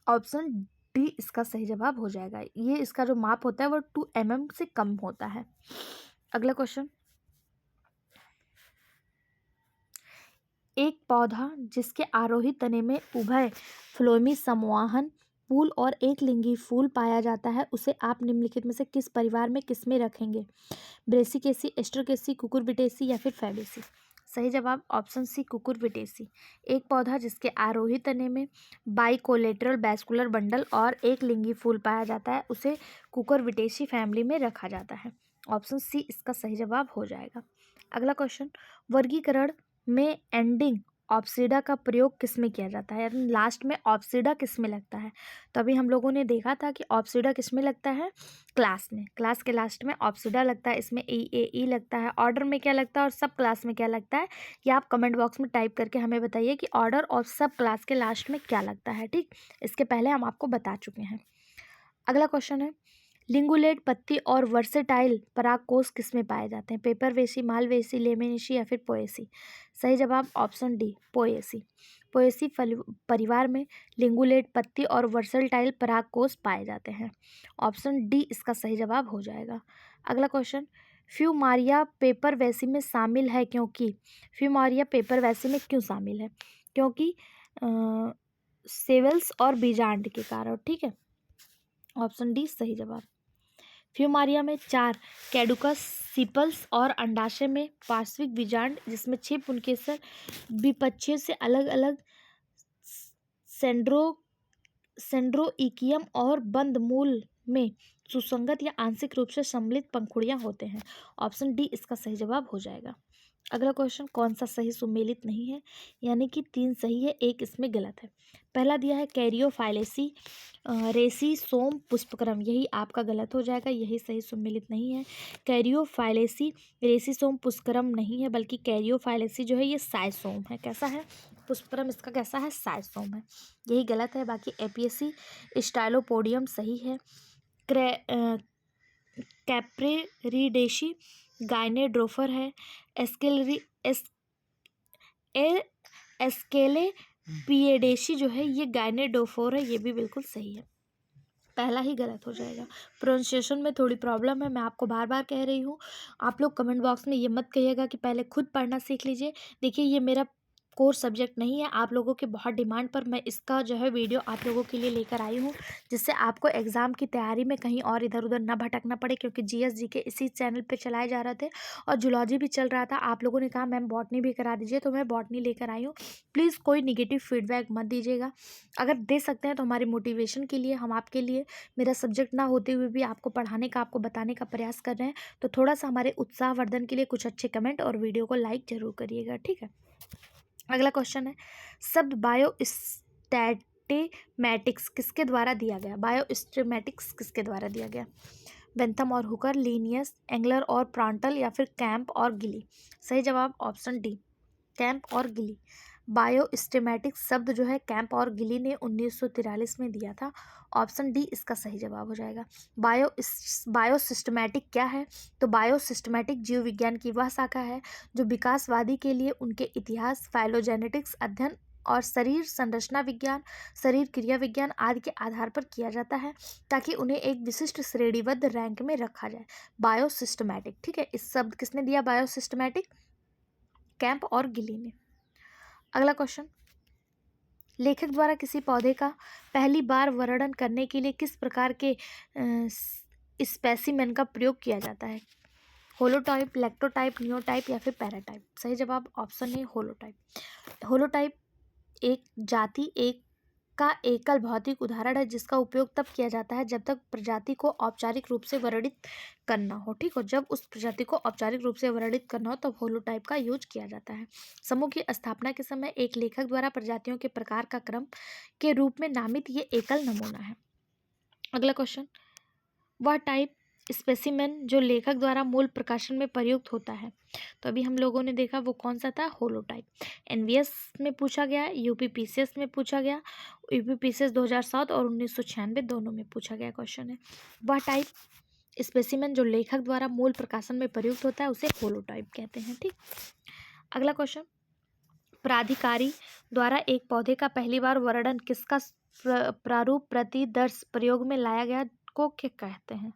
ऑप्शन डी इसका सही जवाब हो जाएगा। ये इसका जो माप होता है वो 2 mm से कम होता है। अगला क्वेश्चन, एक पौधा जिसके आरोही तने में उभय फ्लोएमी संवहन फूल और एक लिंगी फूल पाया जाता है, उसे आप निम्नलिखित में से किस परिवार में किस में रखेंगे? ब्रेसिकेसी, एस्ट्रोकेसी, कुकुरबिटेसी या फिर फैबेसी। सही जवाब ऑप्शन सी, कुकुरबिटेसी। एक पौधा जिसके आरोही तने में बाइकोलेटरल वैस्कुलर बंडल और एक लिंगी फूल पाया जाता है, उसे कुकुरबिटेसी फैमिली में रखा जाता है। ऑप्शन सी इसका सही जवाब हो जाएगा। अगला क्वेश्चन, वर्गीकरण में एंडिंग ऑप्सिडा का प्रयोग किस में किया जाता है, यानी लास्ट में ऑप्सिडा किस में लगता है? तो अभी हम लोगों ने देखा था कि ऑप्सिडा किस में लगता है, क्लास में। क्लास के लास्ट में ऑप्सिडा लगता है, इसमें ई लगता है। ऑर्डर में क्या लगता है और सब क्लास में क्या लगता है, ये आप कमेंट बॉक्स में टाइप करके हमें बताइए कि ऑर्डर और सब क्लास के लास्ट में क्या लगता है। ठीक, इसके पहले हम आपको बता चुके हैं। अगला क्वेश्चन है, लिंगुलेट पत्ती और वर्सेटाइल परागकोष किसमें पाए जाते हैं? पेपरवेसी, मालवेसी, लेमिनेसी या फिर पोएसी। सही जवाब ऑप्शन डी, पोएसी। पोएसी परिवार में लिंगुलेट पत्ती और वर्सेटाइल परागकोष पाए जाते हैं। ऑप्शन डी इसका सही जवाब हो जाएगा। अगला क्वेश्चन, फ्यूमारिया पेपरवेसी में शामिल है क्योंकि? फ्यूमारिया पेपरवेसी में क्यों शामिल है? क्योंकि सेवल्स और बीजांड के कारण। ठीक है, ऑप्शन डी सही जवाब। फ्यूमारिया में 4 कैडुकस सिपल्स और अंडाशय में पार्श्विक बीजांड, जिसमें 6 पुंकेसर विपक्षीय से अलग अलग सेंड्रोइकियम और बंद मूल में सुसंगत या आंशिक रूप से सम्मिलित पंखुड़ियां होते हैं। ऑप्शन डी इसका सही जवाब हो जाएगा। अगला क्वेश्चन, कौन सा सही सुमेलित नहीं है, यानी कि 3 सही है, 1 इसमें गलत है। पहला दिया है कैरियोफाइलेसी रेसी सोम पुष्पक्रम, यही आपका गलत हो जाएगा, यही सही सुमेलित नहीं है। कैरियोफाइलेसी रेसी सोम पुष्पक्रम नहीं है, बल्कि कैरियोफाइलेसी जो है ये साइसोम है। कैसा है? पुष्पक्रम इसका कैसा है? साइसोम है, यही गलत है। बाकी एपियसी स्टाइलोपोडियम सही है। कैप्रेरिडेशी गाइनेड्रोफर है। एस्केले पिएडेशी जो है ये गाइनेडोफोर है, ये भी बिल्कुल सही है, पहला ही गलत हो जाएगा। प्रोनाउंसिएशन में थोड़ी प्रॉब्लम है, मैं आपको बार बार कह रही हूँ। आप लोग कमेंट बॉक्स में ये मत कहिएगा कि पहले खुद पढ़ना सीख लीजिए। देखिए ये मेरा कोर्स सब्जेक्ट नहीं है, आप लोगों के बहुत डिमांड पर मैं इसका जो है वीडियो आप लोगों के लिए लेकर आई हूँ, जिससे आपको एग्ज़ाम की तैयारी में कहीं और इधर उधर ना भटकना पड़े, क्योंकि जीएस जीके इसी चैनल पे चलाए जा रहे थे और जूलॉजी भी चल रहा था। आप लोगों ने कहा मैम बॉटनी भी करा दीजिए, तो मैं बॉटनी लेकर आई हूँ। प्लीज़ कोई निगेटिव फीडबैक मत दीजिएगा, अगर दे सकते हैं तो हमारी मोटिवेशन के लिए, हम आपके लिए मेरा सब्जेक्ट ना होते हुए भी आपको पढ़ाने का, आपको बताने का प्रयास कर रहे हैं, तो थोड़ा सा हमारे उत्साहवर्धन के लिए कुछ अच्छे कमेंट और वीडियो को लाइक ज़रूर करिएगा। ठीक है, अगला क्वेश्चन है, शब्द बायोस्टैटिमैटिक्स किसके द्वारा दिया गया? बायोस्टैटिमैटिक्स किसके द्वारा दिया गया? बेंथम और हुकर, लीनियस, एंगलर और प्रांटल या फिर कैंप और गिली। सही जवाब ऑप्शन डी, कैंप और गिली। बायोसिस्टेमैटिक शब्द जो है कैंप और गिली ने 1943 में दिया था। ऑप्शन डी इसका सही जवाब हो जाएगा। बायोसिस्टेमैटिक क्या है? तो बायोसिस्टेमैटिक जीव विज्ञान की वह शाखा है जो विकासवादी के लिए उनके इतिहास, फाइलोजेनेटिक्स अध्ययन और शरीर संरचना विज्ञान, शरीर क्रिया विज्ञान आदि के आधार पर किया जाता है, ताकि उन्हें एक विशिष्ट श्रेणीबद्ध रैंक में रखा जाए। बायोसिस्टेमैटिक, ठीक है। इस शब्द किसने दिया बायोसिस्टेमैटिक? कैंप और गिली ने। अगला क्वेश्चन, लेखक द्वारा किसी पौधे का पहली बार वर्णन करने के लिए किस प्रकार के स्पेसिमेन का प्रयोग किया जाता है? होलोटाइप, लैक्टोटाइप, नियोटाइप या फिर पैराटाइप? सही जवाब ऑप्शन ए होलोटाइप। होलोटाइप एक जाति एक का एकल भौतिक उदाहरण है जिसका उपयोग तब किया जाता है जब तक प्रजाति को औपचारिक रूप से वर्णित करना हो। ठीक हो, जब उस प्रजाति को औपचारिक रूप से वर्णित करना हो तब होलोटाइप का यूज किया जाता है। समूह की स्थापना के समय एक लेखक द्वारा प्रजातियों के प्रकार का क्रम के रूप में नामित ये एकल नमूना है। अगला क्वेश्चन, वह टाइप स्पेसिमेन जो लेखक द्वारा मूल प्रकाशन में प्रयुक्त होता है। तो अभी हम लोगों ने देखा वो कौन सा था, होलोटाइप। एनवीएस में पूछा गया, यूपीपीसीएस में पूछा गया, यूपीपीसीएस 2007 और 1996 दोनों में पूछा गया क्वेश्चन है। वह टाइप स्पेसिमेन जो लेखक द्वारा मूल प्रकाशन में प्रयुक्त होता है उसे होलोटाइप कहते हैं। ठीक, अगला क्वेश्चन, प्राधिकारी द्वारा एक पौधे का पहली बार वर्णन किसका प्रारूप प्रतिदर्श प्रयोग में लाया गया को क्या कहते हैं?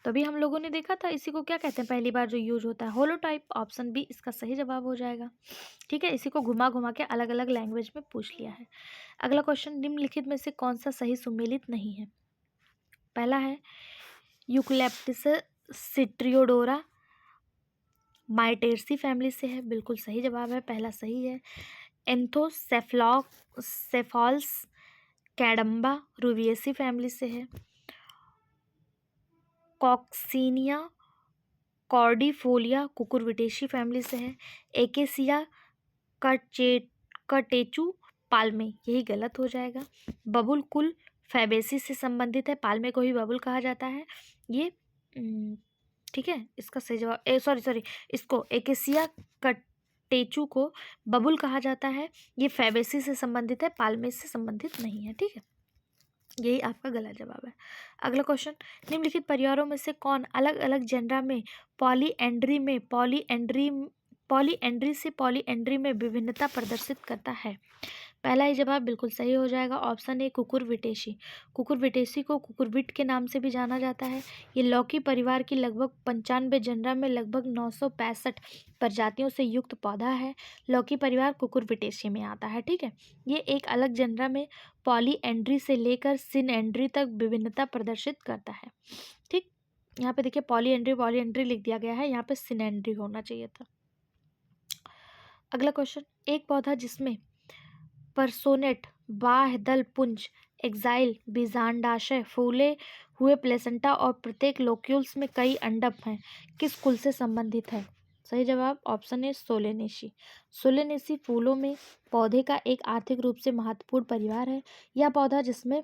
तभी हम लोगों ने देखा था इसी को क्या कहते हैं पहली बार जो यूज होता है, होलोटाइप। ऑप्शन बी इसका सही जवाब हो जाएगा। ठीक है, इसी को घुमा घुमा के अलग अलग लैंग्वेज में पूछ लिया है। अगला क्वेश्चन, निम्नलिखित में से कौन सा सही सुमेलित नहीं है? पहला है यूकलिप्टस सिट्रियोडोरा, माइटेरसी फैमिली से है, बिल्कुल सही जवाब है, पहला सही है। एंथोसेफॉल्स कैडम्बा रूबिएसी फैमिली से है। कॉक्सीनिया कॉर्डिफोलिया कुकुरबिटेसी फैमिली से है। एकेसिया कटेचू पाल्मे, यही गलत हो जाएगा। बबुल कुल फैबेसी से संबंधित है, पाल्मे को ही बबुल कहा जाता है ये। ठीक है, इसका सही जवाब सॉरी इसको एकेसिया कटेचू को बबुल कहा जाता है, ये फैबेसी से संबंधित है, पाल्मे से संबंधित नहीं है। ठीक है, यही आपका गलत जवाब है। अगला क्वेश्चन, निम्नलिखित परिवारों में से कौन अलग अलग जेनरा में पॉलीएंड्री से पॉलीएंड्री में विभिन्नता प्रदर्शित करता है? पहला ही जवाब बिल्कुल सही हो जाएगा, ऑप्शन ए कुकुरबिटेसी। कुकुरबिटेसी को कुकुरबिट के नाम से भी जाना जाता है। ये लौकी परिवार की लगभग 95 जेनरा में लगभग 965 प्रजातियों से युक्त पौधा है। लौकी परिवार कुकुरबिटेसी में आता है। ठीक है, ये एक अलग जेनरा में पॉलीएंड्री से लेकर सिनएंड्री तक विभिन्नता प्रदर्शित करता है। ठीक, यहाँ पे देखिए पॉलीएंड्री लिख दिया गया है, यहाँ पे सिनएंड्री होना चाहिए था। अगला क्वेश्चन, एक पौधा जिसमें परसोनेट, बाह्यदल पुंज, एक्साइल, बीजांडाशय, फूले हुए प्लेसेंटा और प्रत्येक लोक्यूल्स में कई अंडक हैं, किस कुल से संबंधित है? सही जवाब ऑप्शन ए सोलेनेसी। सोलेनेसी फूलों में पौधे का एक आर्थिक रूप से महत्वपूर्ण परिवार है। यह पौधा जिसमें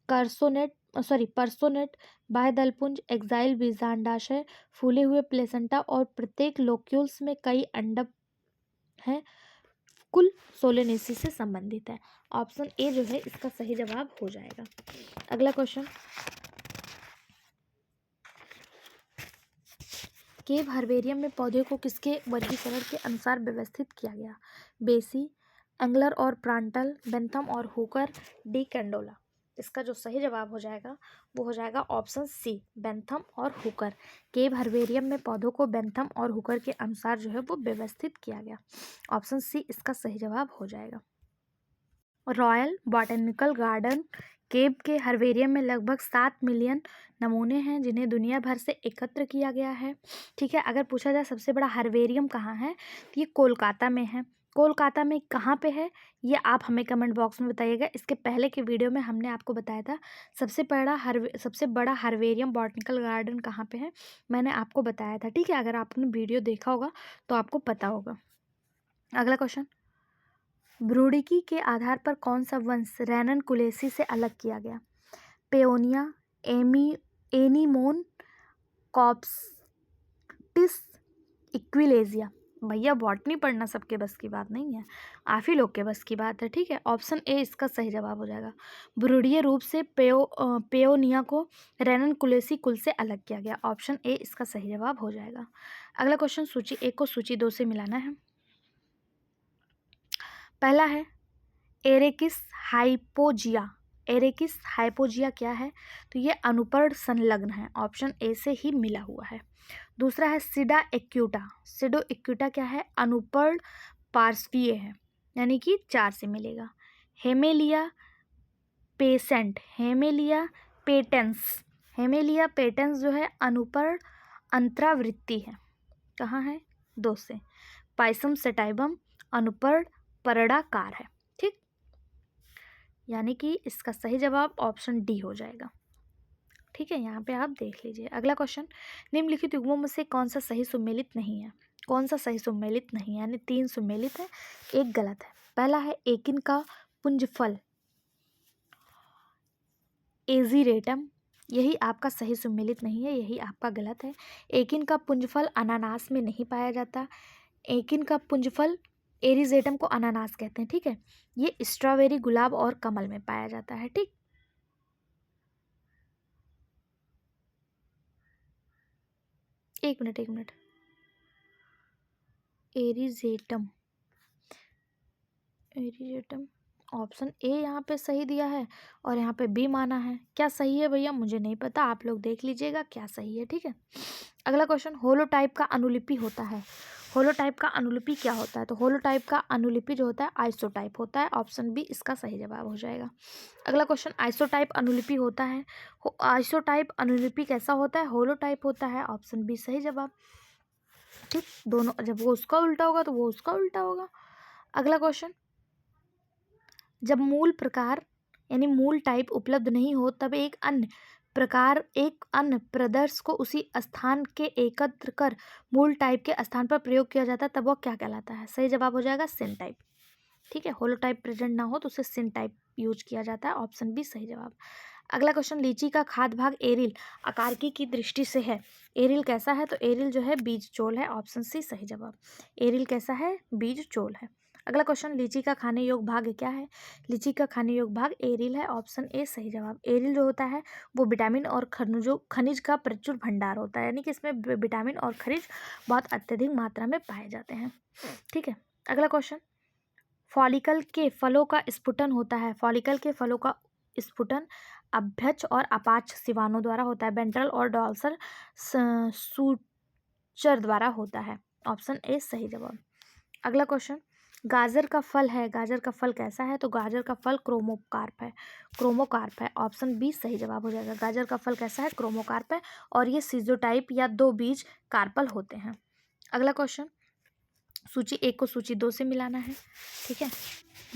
परसोनेट, बाह्यदलपुंज, एक्साइल, बीजांडाशय, फूले हुए प्लेसेंटा और प्रत्येक लोक्यूल्स में कई अंडक हैं, कुल सोलेनेसी से संबंधित है। ऑप्शन ए जो है इसका सही जवाब हो जाएगा। अगला क्वेश्चन, केव हर्बेरियम में पौधे को किसके वर्गीकरण के अनुसार व्यवस्थित किया गया? बेसी, एंगलर और प्रांटल, बेंथम और हुकर, डी कैंडोला? इसका जो सही जवाब हो जाएगा वो हो जाएगा ऑप्शन सी, बेंथम और हुकर। केव हर्बेरियम में पौधों को बेंथम और हुकर के अनुसार जो है वो व्यवस्थित किया गया। ऑप्शन सी इसका सही जवाब हो जाएगा। रॉयल बॉटेनिकल गार्डन केव के हर्बेरियम में लगभग 7 मिलियन नमूने हैं जिन्हें दुनिया भर से एकत्र किया गया है। ठीक है, अगर पूछा जाए सबसे बड़ा हर्बेरियम कहाँ है तो ये कोलकाता में है। कोलकाता में कहाँ पे है ये आप हमें कमेंट बॉक्स में बताइएगा। इसके पहले के वीडियो में हमने आपको बताया था सबसे बड़ा हर्बेरियम बॉटेनिकल गार्डन कहाँ पे है, मैंने आपको बताया था। ठीक है, अगर आपने वीडियो देखा होगा तो आपको पता होगा। अगला क्वेश्चन, ब्रूडिकी के आधार पर कौन सा वंश रैननकुलेसी से अलग किया गया? पेओनिया, एनीमोन, कॉप्टिस, इक्विलेजिया? भैया बॉटनी पढ़ना सबके बस की बात नहीं है, आप ही लोग के बस की बात है, ठीक है। ऑप्शन ए इसका सही जवाब हो जाएगा। ब्रूडीय रूप से पेओनिया को रेननकुलेसी कुल से अलग किया गया। ऑप्शन ए इसका सही जवाब हो जाएगा। अगला क्वेश्चन सूची 1 को सूची 2 से मिलाना है। पहला है एरेकिस हाइपोजिया। एरेकिस हाइपोजिया क्या है? तो ये अनुपर्ण संलग्न है, ऑप्शन ए से ही मिला हुआ है। दूसरा है सिडा एक्यूटा। सिडो एक्यूटा क्या है? अनुपर्ण पार्श्वीय है, यानी कि 4 से मिलेगा। हेमेलिया पेसेंट, हेमेलिया पेटेंस, हेमेलिया पेटेंस जो है अनुपर्ण अंतरावृत्ति है, कहाँ है? 2 से। पाइसम सेटाइबम अनुपर्ण परडाकार है, ठीक। यानी कि इसका सही जवाब ऑप्शन डी हो जाएगा, ठीक है। यहाँ पे आप देख लीजिए। अगला क्वेश्चन, निम्नलिखित युग्मों में से कौन सा सही सुमेलित नहीं है? कौन सा सही सुमेलित नहीं है? यानी 3 सुमेलित है, 1 गलत है। पहला है एकिन का पुंजफल, एजीरेटम, यही आपका सही सुमेलित नहीं है, यही आपका गलत है। एकिन का पुंजफल अनानास में नहीं पाया जाता। एकिन का पुंजफल एरिजेटम को अनानास कहते हैं, ठीक है। ये स्ट्रॉबेरी, गुलाब और कमल में पाया जाता है, ठीक। एक मिनट, एरिजेटम, एरिजेटम ऑप्शन ए यहाँ पे सही दिया है और यहाँ पे बी माना है। क्या सही है भैया? मुझे नहीं पता, आप लोग देख लीजिएगा क्या सही है, ठीक है। अगला क्वेश्चन, होलोटाइप का अनुलिपि होता है। होलोटाइप का अनुलिपि क्या होता है? तो होलोटाइप का अनुलिपि जो होता है आइसोटाइप होता है, ऑप्शन बी इसका सही जवाब हो जाएगा। अगला क्वेश्चन, आइसोटाइप अनुलिपि होता है। आइसोटाइप अनुलिपि कैसा होता है? होलोटाइप होता है, ऑप्शन बी सही जवाब, ठीक। दोनों, जब वो उसका उल्टा होगा तो वो उसका उल्टा होगा। अगला क्वेश्चन, जब मूल प्रकार यानी मूल टाइप उपलब्ध नहीं हो तब एक अन्य प्रदर्श को उसी स्थान के एकत्र कर मूल टाइप के स्थान पर प्रयोग किया जाता है, तब वो क्या कहलाता है? सही जवाब हो जाएगा सिन टाइप, ठीक है। होलोटाइप प्रेजेंट ना हो तो उसे सिन टाइप यूज किया जाता है, ऑप्शन बी सही जवाब। अगला क्वेश्चन, लीची का खाद्य भाग एरिल आकारिकी की दृष्टि से है। एरिल कैसा है? तो एरिल जो है बीज चोल है, ऑप्शन सी सही जवाब। एरिल कैसा है? बीज चोल है। अगला क्वेश्चन, लीची का खाने योग्य भाग क्या है? लीची का खाने योग्य भाग एरिल है, ऑप्शन ए सही जवाब। एरिल जो होता है वो विटामिन और खनिज का प्रचुर भंडार होता है, यानी कि इसमें विटामिन और खनिज बहुत अत्यधिक मात्रा में पाए जाते हैं, ठीक है। अगला क्वेश्चन, फॉलिकल के फलों का स्फुटन होता है। फॉलिकल के फलों का स्फुटन अभ्यच और अपाच्छ सिवानों द्वारा होता है, वेंट्रल और डॉर्सल सूचर द्वारा होता है, ऑप्शन ए सही जवाब। अगला क्वेश्चन, गाजर का फल है, गाजर का फल कैसा है? तो गाजर का फल क्रोमोकार्प है, क्रोमोकार्प है, ऑप्शन बी सही जवाब हो जाएगा। गाजर का फल कैसा है? क्रोमोकार्प है, और ये सीजोटाइप या 2 बीज कार्पल होते हैं। अगला क्वेश्चन, सूची 1 को सूची 2 से मिलाना है, ठीक है।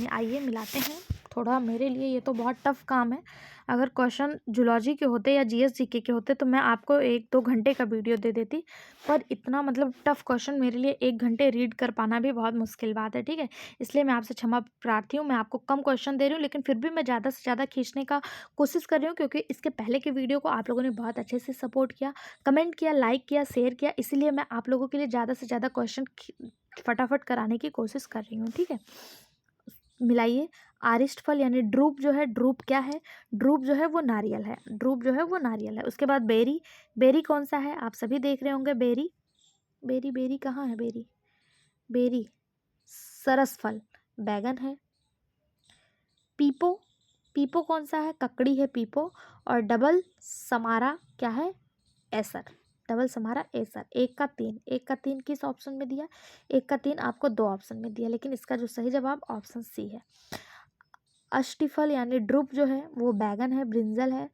आइए मिलाते हैं। थोड़ा मेरे लिए ये तो बहुत टफ काम है। अगर क्वेश्चन जूलॉजी के होते या जीएस जीके के होते तो मैं आपको 1-2 घंटे का वीडियो दे देती, पर इतना मतलब टफ क्वेश्चन मेरे लिए 1 घंटे रीड कर पाना भी बहुत मुश्किल बात है, ठीक है। इसलिए मैं आपसे क्षमा प्रार्थी हूँ। मैं आपको कम क्वेश्चन दे रही हूँ, लेकिन फिर भी मैं ज़्यादा से ज़्यादा खींचने का कोशिश कर रही हूँ, क्योंकि इसके पहले के वीडियो को आप लोगों ने बहुत अच्छे से सपोर्ट किया, कमेंट किया, लाइक किया, शेयर किया, इसीलिए मैं आप लोगों के लिए ज़्यादा से ज़्यादा क्वेश्चन फटाफट कराने की कोशिश कर रही हूँ, ठीक है। मिलाइए। आरिष्ट फल यानी ड्रूप जो है, ड्रूप क्या है? ड्रूप जो है वो नारियल है, ड्रूप जो है वो नारियल है। उसके बाद बेरी, बेरी कौन सा है? आप सभी देख रहे होंगे बेरी, बेरी बेरी कहाँ है? बेरी, बेरी सरस फल, बैगन है। पीपो, पीपो कौन सा है? ककड़ी है पीपो। और डबल समारा क्या है? Acer, double Samara Acer. 1 का 3, 1 का 3 किस ऑप्शन में दिया? 1 का 3 आपको 2 ऑप्शन में दिया, लेकिन इसका जो सही जवाब ऑप्शन सी है। अष्टिफल यानी ड्रुप जो है वो बैगन है, ब्रिंजल है,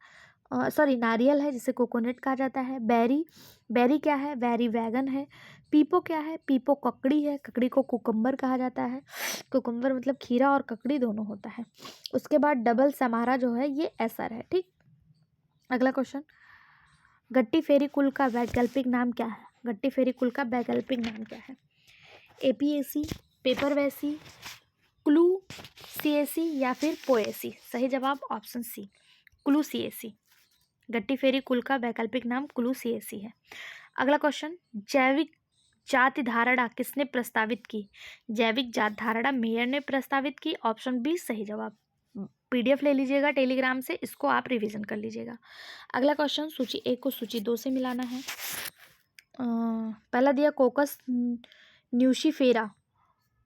सॉरी नारियल है जिसे कोकोनट कहा जाता है। बेरी, बेरी क्या है? बेरी वैगन है। पीपो क्या है? पीपो ककड़ी है, ककड़ी को कुकुम्बर कहा जाता है। कुकुम्बर मतलब खीरा और ककड़ी दोनों होता है। उसके बाद डबल समारा जो है ये एसर है, ठीक। अगला क्वेश्चन, गट्टी फेरी कुल का वैकल्पिक नाम क्या है? गट्टी फेरी कुल का वैकल्पिक नाम क्या है? एपीएसी, पेपरवेसी, क्लूसिएसी या फिर पोएसी? सही जवाब ऑप्शन सी, क्लूसिएसी। गट्टी फेरी कुल का वैकल्पिक नाम क्लूसिएसी है। अगला क्वेश्चन, जैविक जाति धारणा किसने प्रस्तावित की? जैविक जात धारणा मेयर ने प्रस्तावित की। ऑप्शन बी सही जवाब। पीडीएफ ले लीजिएगा टेलीग्राम से, इसको आप रिवीजन कर लीजिएगा। अगला क्वेश्चन, सूची 1 को सूची 2 से मिलाना है। पहला दिया कोकस न्यूशिफेरा,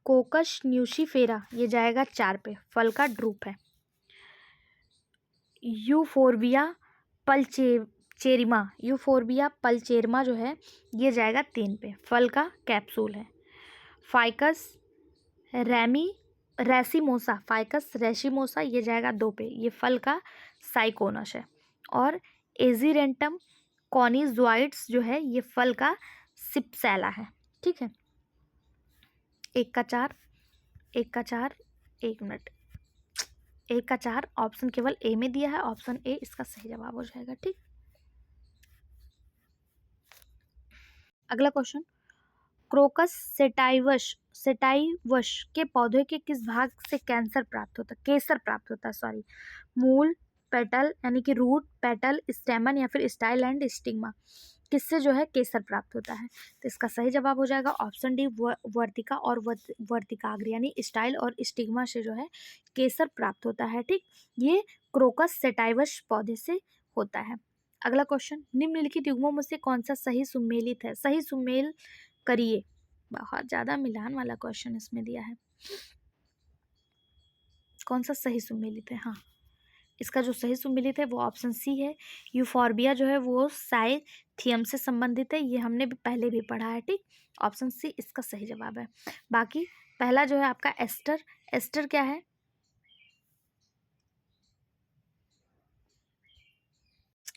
कोकस न्यूशिफेरा ये जाएगा 4 पे, फल का ड्रूप है। यूफोरबिया पल्चेरिमा, यूफोरबिया पल्चेरिमा जो है ये जाएगा 3 पे, फल का कैप्सूल है। फाइकस रेसिमोसा, फाइकस रेसिमोसा ये जाएगा 2 पे, ये फल का साइकोनस है। और एजीरेंटम कॉनिजॉइड्स जो है ये फल का सिप्सेला है। ठीक है, 1 का 4, 1 का 4, 1 मिनट, 1 का 4 ऑप्शन केवल ए में दिया है, ऑप्शन ए इसका सही जवाब हो जाएगा। ठीक, अगला क्वेश्चन, क्रोकस सेटाइवश के पौधे के किस भाग से केसर प्राप्त होता है, सॉरी, मूल, पेटल यानी कि रूट, पेटल, स्टेमन या फिर स्टाइल एंड स्टिग्मा, किससे जो है केसर प्राप्त होता है? तो इसका सही जवाब हो जाएगा ऑप्शन डी, वर्तिका और वर्तिकाग्र यानी स्टाइल और स्टिग्मा से जो है केसर प्राप्त होता है। ठीक, ये क्रोकस सेटाइवश पौधे से होता है। अगला क्वेश्चन, निम्नलिखित युग्मों में से कौन सा सही सुमेलित है? सही सुमेल करिए, बहुत ज्यादा मिलान वाला क्वेश्चन इसमें दिया है। कौन सा सही सुमेलित है? हाँ, इसका जो सही सुमेलित है वो ऑप्शन सी है। यूफॉर्बिया जो है वो साइथियम से संबंधित है, ये हमने भी पहले भी पढ़ा है। ठीक, ऑप्शन सी इसका सही जवाब है। बाकी पहला जो है आपका एस्टर, एस्टर क्या है?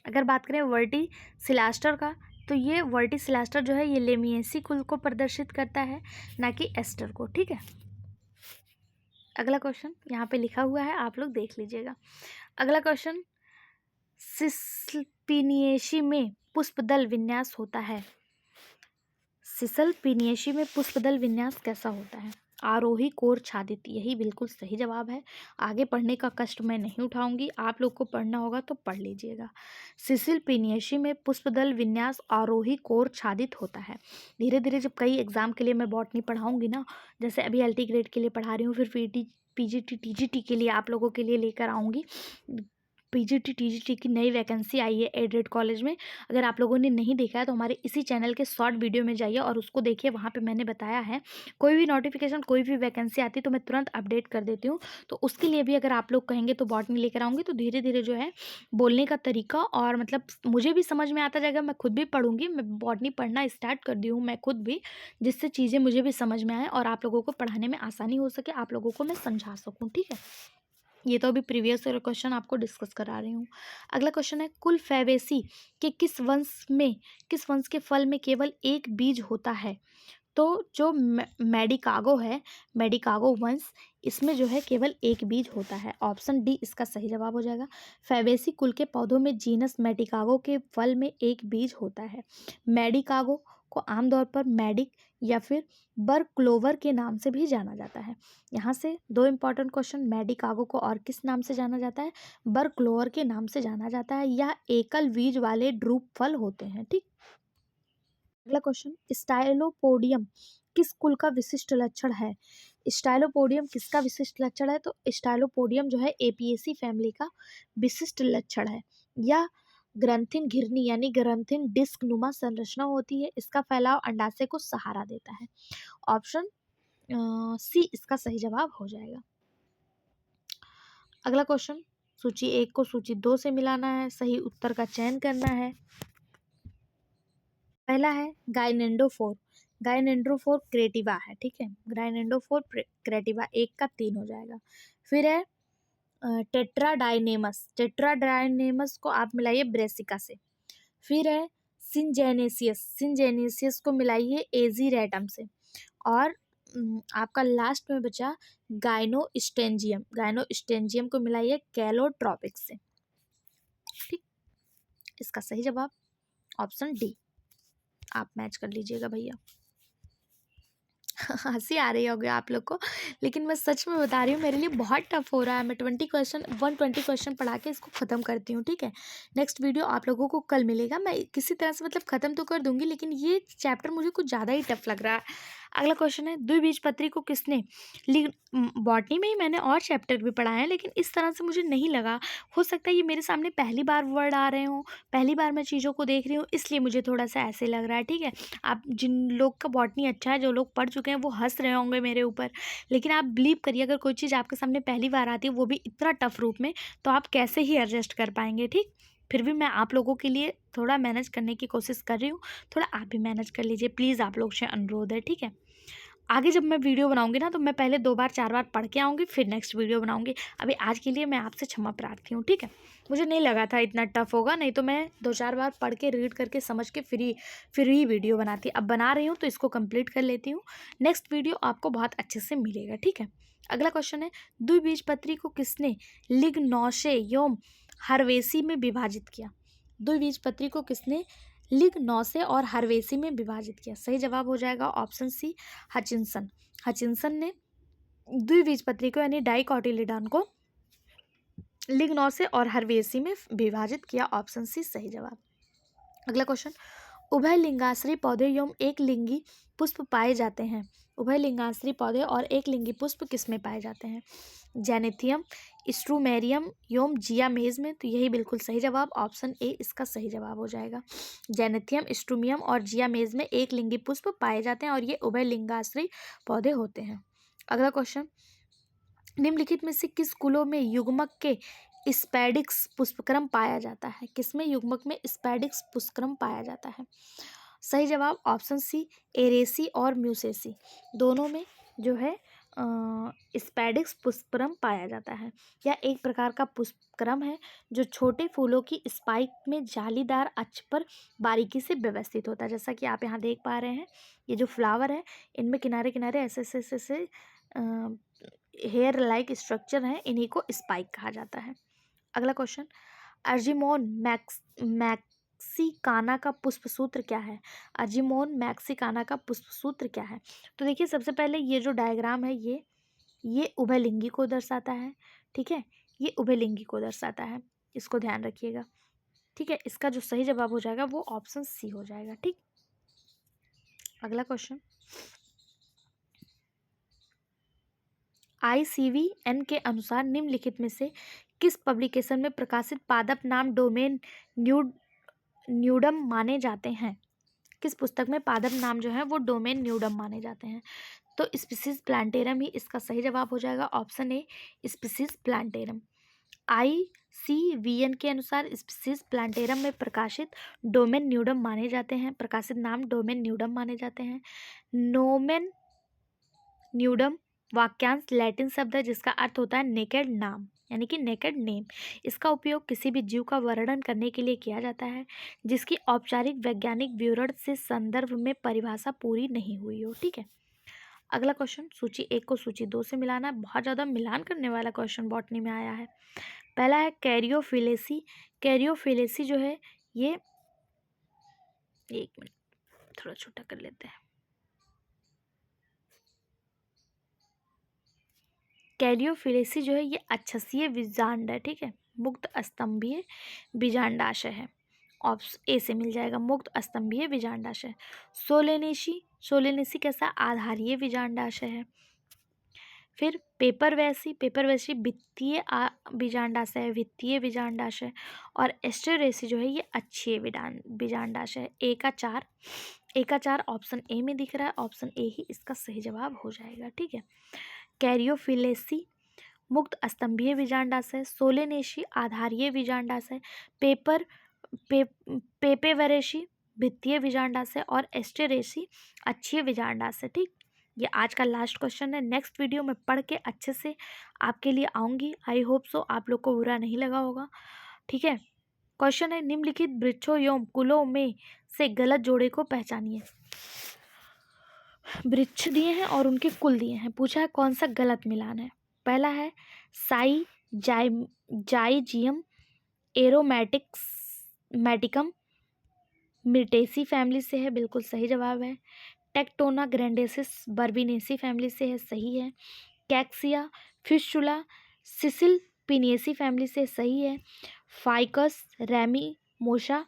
अगर बात करें वर्टिसिलास्टर का, तो ये वर्टिसिलास्टर जो है ये लेमिएसी कुल को प्रदर्शित करता है, ना कि एस्टर को। ठीक है, अगला क्वेश्चन यहाँ पे लिखा हुआ है, आप लोग देख लीजिएगा। अगला क्वेश्चन, सिसल्पिनिएशी में पुष्पदल विन्यास होता है। सिसल्पिनिएशी में पुष्पदल विन्यास कैसा होता है? आरोही कोर छादित, यही बिल्कुल सही जवाब है। आगे पढ़ने का कष्ट मैं नहीं उठाऊंगी, आप लोग को पढ़ना होगा तो पढ़ लीजिएगा। सिसल्पिनिएशी में पुष्पदल विन्यास आरोही कोर छादित होता है। धीरे धीरे जब कई एग्जाम के लिए मैं बॉटनी पढ़ाऊंगी ना, जैसे अभी एलटी ग्रेड के लिए पढ़ा रही हूँ, फिर पीजीटी टीजीटी के लिए आप लोगों के लिए लेकर आऊँगी। पीजीटी टीजीटी की नई वैकेंसी आई है एडेड कॉलेज में, अगर आप लोगों ने नहीं देखा है तो हमारे इसी चैनल के शॉर्ट वीडियो में जाइए और उसको देखिए, वहाँ पे मैंने बताया है। कोई भी नोटिफिकेशन, कोई भी वैकेंसी आती है तो मैं तुरंत अपडेट कर देती हूँ। तो उसके लिए भी अगर आप लोग कहेंगे तो बॉटनी लेकर आऊँगी, तो धीरे धीरे जो है बोलने का तरीका और मतलब मुझे भी समझ में आता जाएगा, मैं खुद भी पढ़ूंगी, मैं बॉटनी पढ़ना स्टार्ट कर दी हूँ मैं खुद भी, जिससे चीज़ें मुझे भी समझ में आए और आप लोगों को पढ़ाने में आसानी हो सके, आप लोगों को मैं समझा सकूँ। ठीक है, ये तो अभी प्रीवियस ईयर क्वेश्चन आपको डिस्कस करा रही हूँ। अगला क्वेश्चन है, कुल फैबेसी के किस वंश के फल में केवल एक बीज होता है? तो जो मेडिकागो है, मेडिकागो वंश, इसमें जो है केवल एक बीज होता है। ऑप्शन डी इसका सही जवाब हो जाएगा। फैबेसी कुल के पौधों में जीनस मेडिकागो के फल में एक बीज होता है। मेडिकागो को आमतौर पर मेडिक या फिर बर क्लोवर के नाम से भी जाना जाता है। यहाँ से 2 इंपॉर्टेंट क्वेश्चन, मेडिकागो को और किस नाम से जाना जाता है? बर क्लोवर के नाम से जाना जाता है। यह एकल बीज वाले ड्रूप फल होते हैं। ठीक, अगला क्वेश्चन, स्टाइलोपोडियम किस कुल का विशिष्ट लक्षण है? स्टाइलोपोडियम किसका विशिष्ट लक्षण है? तो स्टाइलोपोडियम जो है एपिएसी फैमिली का विशिष्ट लक्षण है। यह ग्रंथिन घिरनी यानी ग्रंथिन डिस्क नुमा संरचना होती है। इसका फैलाव अंडाशय को सहारा देता है। ऑप्शन सी इसका सही जवाब हो जाएगा। अगला क्वेश्चन, सूची 1 को सूची 2 से मिलाना है, सही उत्तर का चयन करना है। पहला है गाइनेंडोफोर, गाइनेंडोफोर क्रेटिवा है। ठीक है, गाइनेंडोफोर क्रेटिवा 1 का 3 हो जाएगा। फिर है टेट्राडाइनेमस, टेट्राडाइनेमस को आप मिलाइए ब्रेसिका से। फिर है सिंजेनेसियस, सिंजेनेसियस को मिलाइए एजीरेटम से। और आपका लास्ट में बचा गाइनोस्टेंजियम, गाइनोस्टेंजियम को मिलाइए कैलोट्रॉपिक से। ठीक, इसका सही जवाब ऑप्शन डी, आप मैच कर लीजिएगा भैया। हंसी आ रही होगी आप लोग को, लेकिन मैं सच में बता रही हूँ, मेरे लिए बहुत टफ हो रहा है। मैं 120 क्वेश्चन पढ़ा के इसको ख़त्म करती हूँ, ठीक है। नेक्स्ट वीडियो आप लोगों को कल मिलेगा। मैं किसी तरह से मतलब ख़त्म तो कर दूंगी, लेकिन ये चैप्टर मुझे कुछ ज़्यादा ही टफ लग रहा है। अगला क्वेश्चन है, द्विबीजपत्री को किसने बॉटनी में ही मैंने और चैप्टर भी पढ़ा है, लेकिन इस तरह से मुझे नहीं लगा। हो सकता है ये मेरे सामने पहली बार वर्ड आ रहे हों, पहली बार मैं चीज़ों को देख रही हूँ, इसलिए मुझे थोड़ा सा ऐसे लग रहा है, ठीक है। आप जिन लोग का बॉटनी अच्छा है, जो लोग पढ़ चुके हैं, वो हंस रहे होंगे मेरे ऊपर, लेकिन आप बिलीव करिए, अगर कोई चीज़ आपके सामने पहली बार आती है, वो भी इतना टफ रूप में, तो आप कैसे ही एडजस्ट कर पाएंगे, ठीक। फिर भी मैं आप लोगों के लिए थोड़ा मैनेज करने की कोशिश कर रही हूँ, थोड़ा आप भी मैनेज कर लीजिए प्लीज़, आप लोग से अनुरोध है, ठीक है। आगे जब मैं वीडियो बनाऊंगी ना, तो मैं पहले 2 बार 4 बार पढ़ के आऊँगी, फिर नेक्स्ट वीडियो बनाऊंगी। अभी आज के लिए मैं आपसे क्षमा प्रार्थी हूँ, ठीक है। मुझे नहीं लगा था इतना टफ होगा, नहीं तो मैं 2-4 बार पढ़ के रीड करके समझ के फिर ही वीडियो बनाती। अब बना रही हूँ तो इसको कंप्लीट कर लेती हूँ। नेक्स्ट वीडियो आपको बहुत अच्छे से मिलेगा, ठीक है। अगला क्वेश्चन है, द्विबीजपत्री को किसने लिग्नोसे एवं हर्वेसी में विभाजित किया? द्विबीजपत्री को किसने लिग्नोसे और हर्वेसी में विभाजित किया? सही जवाब हो जाएगा ऑप्शन सी, हचिंसन। हचिंसन ने द्विबीजपत्री को यानी डाइकोटिलिडॉन को लिग्नोसे और हर्वेसी में विभाजित किया, ऑप्शन सी सही जवाब। अगला क्वेश्चन, उभय लिंगाश्री पौधे एवं एक लिंगी पुष्प पाए जाते हैं। उभय लिंगाश्री पौधे और एक लिंगी पुष्प किसमें पाए जाते हैं? जेनेथियम, स्ट्रूमेरियम एवं जियामेज में। तो यही बिल्कुल सही जवाब, ऑप्शन ए इसका सही जवाब हो जाएगा। जेनेथियम, स्ट्रूमियम और जियामेज में एक लिंगी पुष्प पाए जाते हैं और ये उभय लिंगाश्री पौधे होते हैं। अगला क्वेश्चन, निम्नलिखित में से किस कुलों में युग्मक के स्पैडिक्स पुष्पक्रम पाया जाता है? किसमें युग्मक में स्पैडिक्स पुष्पक्रम पाया जाता है? सही जवाब ऑप्शन सी, एरेसी और म्यूसेसी, दोनों में जो है स्पैडिक्स पुष्पक्रम पाया जाता है। यह एक प्रकार का पुष्पक्रम है जो छोटे फूलों की स्पाइक में जालीदार अक्ष पर बारीकी से व्यवस्थित होता है। जैसा कि आप यहाँ देख पा रहे हैं, ये जो फ्लावर है, इनमें किनारे किनारे ऐसे ऐसे ऐसे ऐसे हेयर लाइक स्ट्रक्चर है, इन्हीं को स्पाइक कहा जाता है। अगला क्वेश्चन, अर्जिमोन मैक्सिकाना का पुष्प सूत्र क्या है? अर्जिमोन मैक्सिकाना का पुष्प सूत्र क्या है? तो देखिए, सबसे पहले ये जो डायग्राम है, ये उभयलिंगी को दर्शाता है, ठीक है। ये उभयलिंगी को दर्शाता है, इसको ध्यान रखिएगा, ठीक है। इसका जो सही जवाब हो जाएगा वो ऑप्शन सी हो जाएगा, ठीक। अगला क्वेश्चन, ICVN के अनुसार निम्नलिखित में से किस पब्लिकेशन में प्रकाशित पादप नाम डोमेन न्यूडम माने जाते हैं? किस पुस्तक में पादप नाम जो है वो डोमेन न्यूडम माने जाते हैं? तो स्पीसीज प्लांटेरम ही इसका सही जवाब हो जाएगा, option a species plantarum. ICVN के अनुसार स्पीसीज प्लांटेरम में प्रकाशित डोमेन न्यूडम माने जाते हैं, प्रकाशित नाम डोमेन न्यूडम माने जाते हैं। नोमेन न्यूडम वाक्यांश लैटिन शब्द है जिसका अर्थ होता है नेकेड नाम, यानी कि नेकेड नेम। इसका उपयोग किसी भी जीव का वर्णन करने के लिए किया जाता है जिसकी औपचारिक वैज्ञानिक विवरण से संदर्भ में परिभाषा पूरी नहीं हुई हो, ठीक है। अगला क्वेश्चन, सूची 1 को सूची 2 से मिलाना है। बहुत ज़्यादा मिलान करने वाला क्वेश्चन बॉटनी में आया है। पहला है कैरियोफिलेसी। कैरियोफिलेसी जो है ये, एक मिनट थोड़ा छोटा कर लेते हैं। कैरियोफिलेसी जो है ये अच्छसीय बीजांड है, ठीक है। मुक्त स्तंभीय बीजांडाशय है, ऑप्शन ए से मिल जाएगा, मुक्त स्तंभीय बीजांडाशय। सोलेनेसी कैसा? आधारीय बीजांडाशय है। फिर पेपरवेसी वित्तीय बीजांडाशय है, वित्तीय बीजांडाशय। और एस्टेरेसी जो है ये अक्षीय बीजांडाशय है। ए का 4 ऑप्शन ए में दिख रहा है, ऑप्शन ए ही इसका सही जवाब हो जाएगा, ठीक है। कैरियोफिलेसी मुक्त स्तंभीय बीजांडाशय, सोलेनेसी आधारीय बीजांडाशय, पेपेवरेसी भित्तीय बीजांडाशय और एस्टेरेसी अक्षीय बीजांडाशय, ठीक। ये आज का लास्ट क्वेश्चन है। नेक्स्ट वीडियो में पढ़ के अच्छे से आपके लिए आऊँगी। आई होप सो आप लोग को बुरा नहीं लगा होगा, ठीक है। क्वेश्चन है, निम्नलिखित वृक्षों एवं कुलों में से गलत जोड़े को पहचानिए। वृक्ष दिए हैं और उनके कुल दिए हैं, पूछा है कौन सा गलत मिलान है। पहला है जाइजियम एरोमेटिकम मिर्टेसी फैमिली से है, बिल्कुल सही जवाब है। टेक्टोना ग्रैंडेसिस बर्बिनेसी फैमिली से है, सही है। कैक्सिया फिस्टुला सिसिल पिनिएसी फैमिली से, सही है। फाइकस रैमी मोशा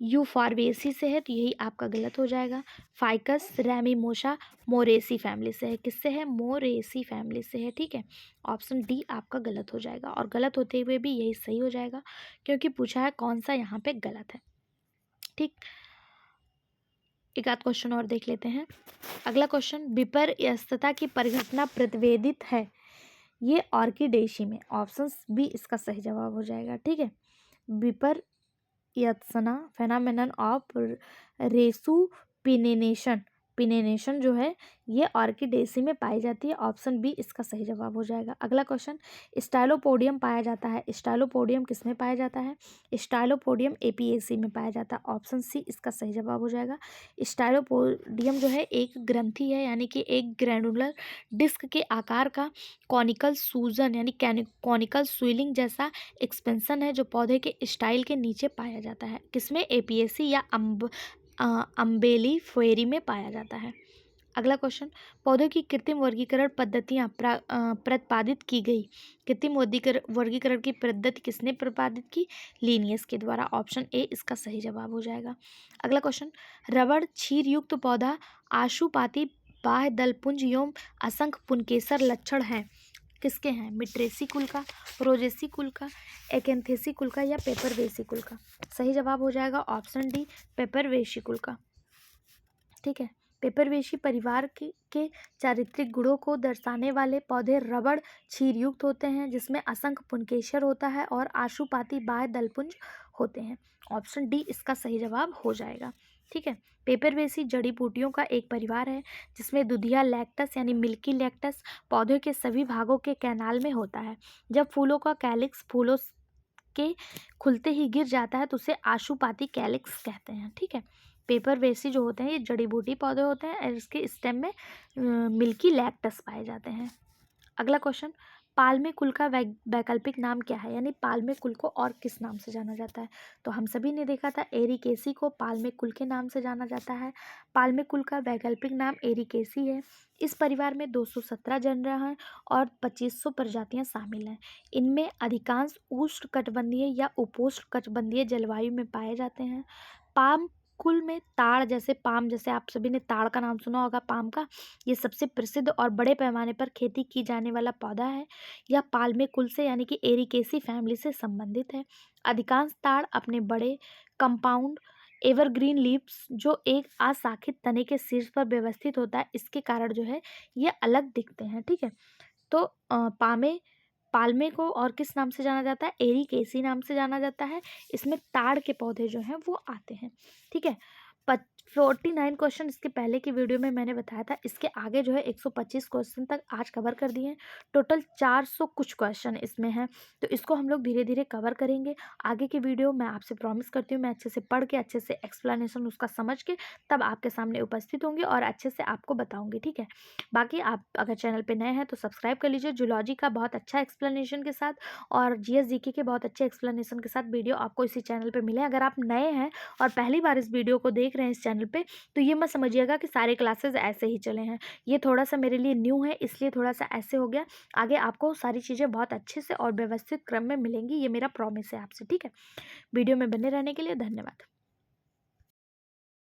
यूफॉर्बिएसी से है, तो यही आपका गलत हो जाएगा। फाइकस रैमीमोशा मोरेसी फैमिली से है, किससे है? मोरेसी फैमिली से है, ठीक है। ऑप्शन डी आपका गलत हो जाएगा, और गलत होते हुए भी यही सही हो जाएगा क्योंकि पूछा है कौन सा यहाँ पे गलत है, ठीक। एक आध क्वेश्चन और देख लेते हैं। अगला क्वेश्चन, विपर्यस्तता की परिघटना प्रतिवेदित है ये ऑर्किडेशी में। ऑप्शन बी इसका सही जवाब हो जाएगा, ठीक है। विपर्यत्सना फेनामेनन ऑफ रेसुपिनेशन, पिनेनेशन जो है ये ऑर्किडेसी में पाई जाती है। ऑप्शन बी इसका सही जवाब हो जाएगा। अगला क्वेश्चन, स्टाइलोपोडियम पाया जाता है, स्टाइलोपोडियम किस में पाया जाता है? स्टाइलोपोडियम एपीएसी में पाया जाता है। ऑप्शन सी इसका सही जवाब हो जाएगा। स्टाइलोपोडियम जो है एक ग्रंथि है, यानी कि एक ग्रैनुलर डिस्क के आकार का कॉनिकल सूजन यानी कॉनिकल स्विलिंग जैसा एक्सपेंशन है जो पौधे के स्टाइल के नीचे पाया जाता है। किसमें? एपीएसी या अम्बेली फेरी में पाया जाता है। अगला क्वेश्चन, पौधों की कृत्रिम वर्गीकरण पद्धतियाँ प्रतिपादित की गई। कृत्रिम वर्गीकरण की पद्धति किसने प्रतिपादित की? लीनियस के द्वारा। ऑप्शन ए इसका सही जवाब हो जाएगा। अगला क्वेश्चन, रबड़ क्षीर युक्त पौधा आशुपाती बाह्य दलपुंज एवं असंख्य पुनकेसर लक्षण हैं, किसके हैं? मिट्रेसी कुल का, रोजेसी कुल का, एकेंथेसी कुल का, या पेपरवेसी कुल का। सही जवाब हो जाएगा ऑप्शन डी पेपरवेसी कुल का, ठीक है। पेपरवेसी परिवार के चारित्रिक गुणों को दर्शाने वाले पौधे रबड़ क्षीरयुक्त होते हैं जिसमें असंख्य पुनकेसर होता है और आशुपाती बाह्य दलपुंज होते हैं। ऑप्शन डी इसका सही जवाब हो जाएगा, ठीक है। पेपरवेसी जड़ी बूटियों का एक परिवार है जिसमें दुधिया लैक्टस यानी मिल्की लैक्टस पौधे के सभी भागों के कैनाल में होता है। जब फूलों का कैलिक्स फूलों के खुलते ही गिर जाता है तो उसे आशुपाती कैलिक्स कहते हैं, ठीक है। पेपरवेसी जो होते हैं ये जड़ी बूटी पौधे होते हैं और इसके स्टेम में मिल्की लैक्टस पाए जाते हैं। अगला क्वेश्चन, पाल्मे कुल का वैकल्पिक नाम क्या है, यानी पाल्मे कुल को और किस नाम से जाना जाता है? तो हम सभी ने देखा था एरिकेसी को पाल्मे कुल के नाम से जाना जाता है। पाल्मे कुल का वैकल्पिक नाम एरिकेसी है। इस परिवार में 217 जनरा हैं और 2500 प्रजातियां शामिल हैं। इनमें अधिकांश उष्णकटिबंधीय या उपोष्णकटिबंधीय जलवायु में पाए जाते हैं। पाम कुल में ताड़ जैसे पाम, जैसे आप सभी ने ताड़ का नाम सुना होगा पाम का, ये सबसे प्रसिद्ध और बड़े पैमाने पर खेती की जाने वाला पौधा है। यह पाल्मे कुल से यानी कि एरिकेसी फैमिली से संबंधित है। अधिकांश ताड़ अपने बड़े कंपाउंड एवरग्रीन लीव्स जो एक अशाखित तने के शीर्ष पर व्यवस्थित होता है इसके कारण जो है ये अलग दिखते हैं, ठीक है। तो पाल्मे को और किस नाम से जाना जाता है? एरिकेसी नाम से जाना जाता है। इसमें ताड़ के पौधे जो हैं वो आते हैं, ठीक है। 49 क्वेश्चन इसके पहले की वीडियो में मैंने बताया था। इसके आगे जो है 125 क्वेश्चन तक आज कवर कर दिए हैं। टोटल 400 कुछ क्वेश्चन इसमें हैं, तो इसको हम लोग धीरे धीरे कवर करेंगे। आगे की वीडियो मैं आपसे प्रॉमिस करती हूँ मैं अच्छे से पढ़ के अच्छे से एक्सप्लेनेशन उसका समझ के तब आपके सामने उपस्थित होंगी और अच्छे से आपको बताऊँगी, ठीक है। बाकी आप अगर चैनल पर नए हैं तो सब्सक्राइब कर लीजिए। जूलॉजी का बहुत अच्छा एक्सप्लेनेशन के साथ और जीएस जीके के बहुत अच्छे एक्सप्लेनेशन के साथ वीडियो आपको इसी चैनल पर मिले। अगर आप नए हैं और पहली बार इस वीडियो को देख रहे हैं इस चैनल पे, तो ये मत समझिएगा कि सारे क्लासेस ऐसे ही चले हैं। ये थोड़ा सा मेरे लिए न्यू है इसलिए थोड़ा सा ऐसे हो गया। आगे आपको सारी चीज़ें बहुत अच्छे से और व्यवस्थित क्रम में मिलेंगी, ये मेरा प्रॉमिस है आपसे, ठीक है। वीडियो में बने रहने के लिए धन्यवाद।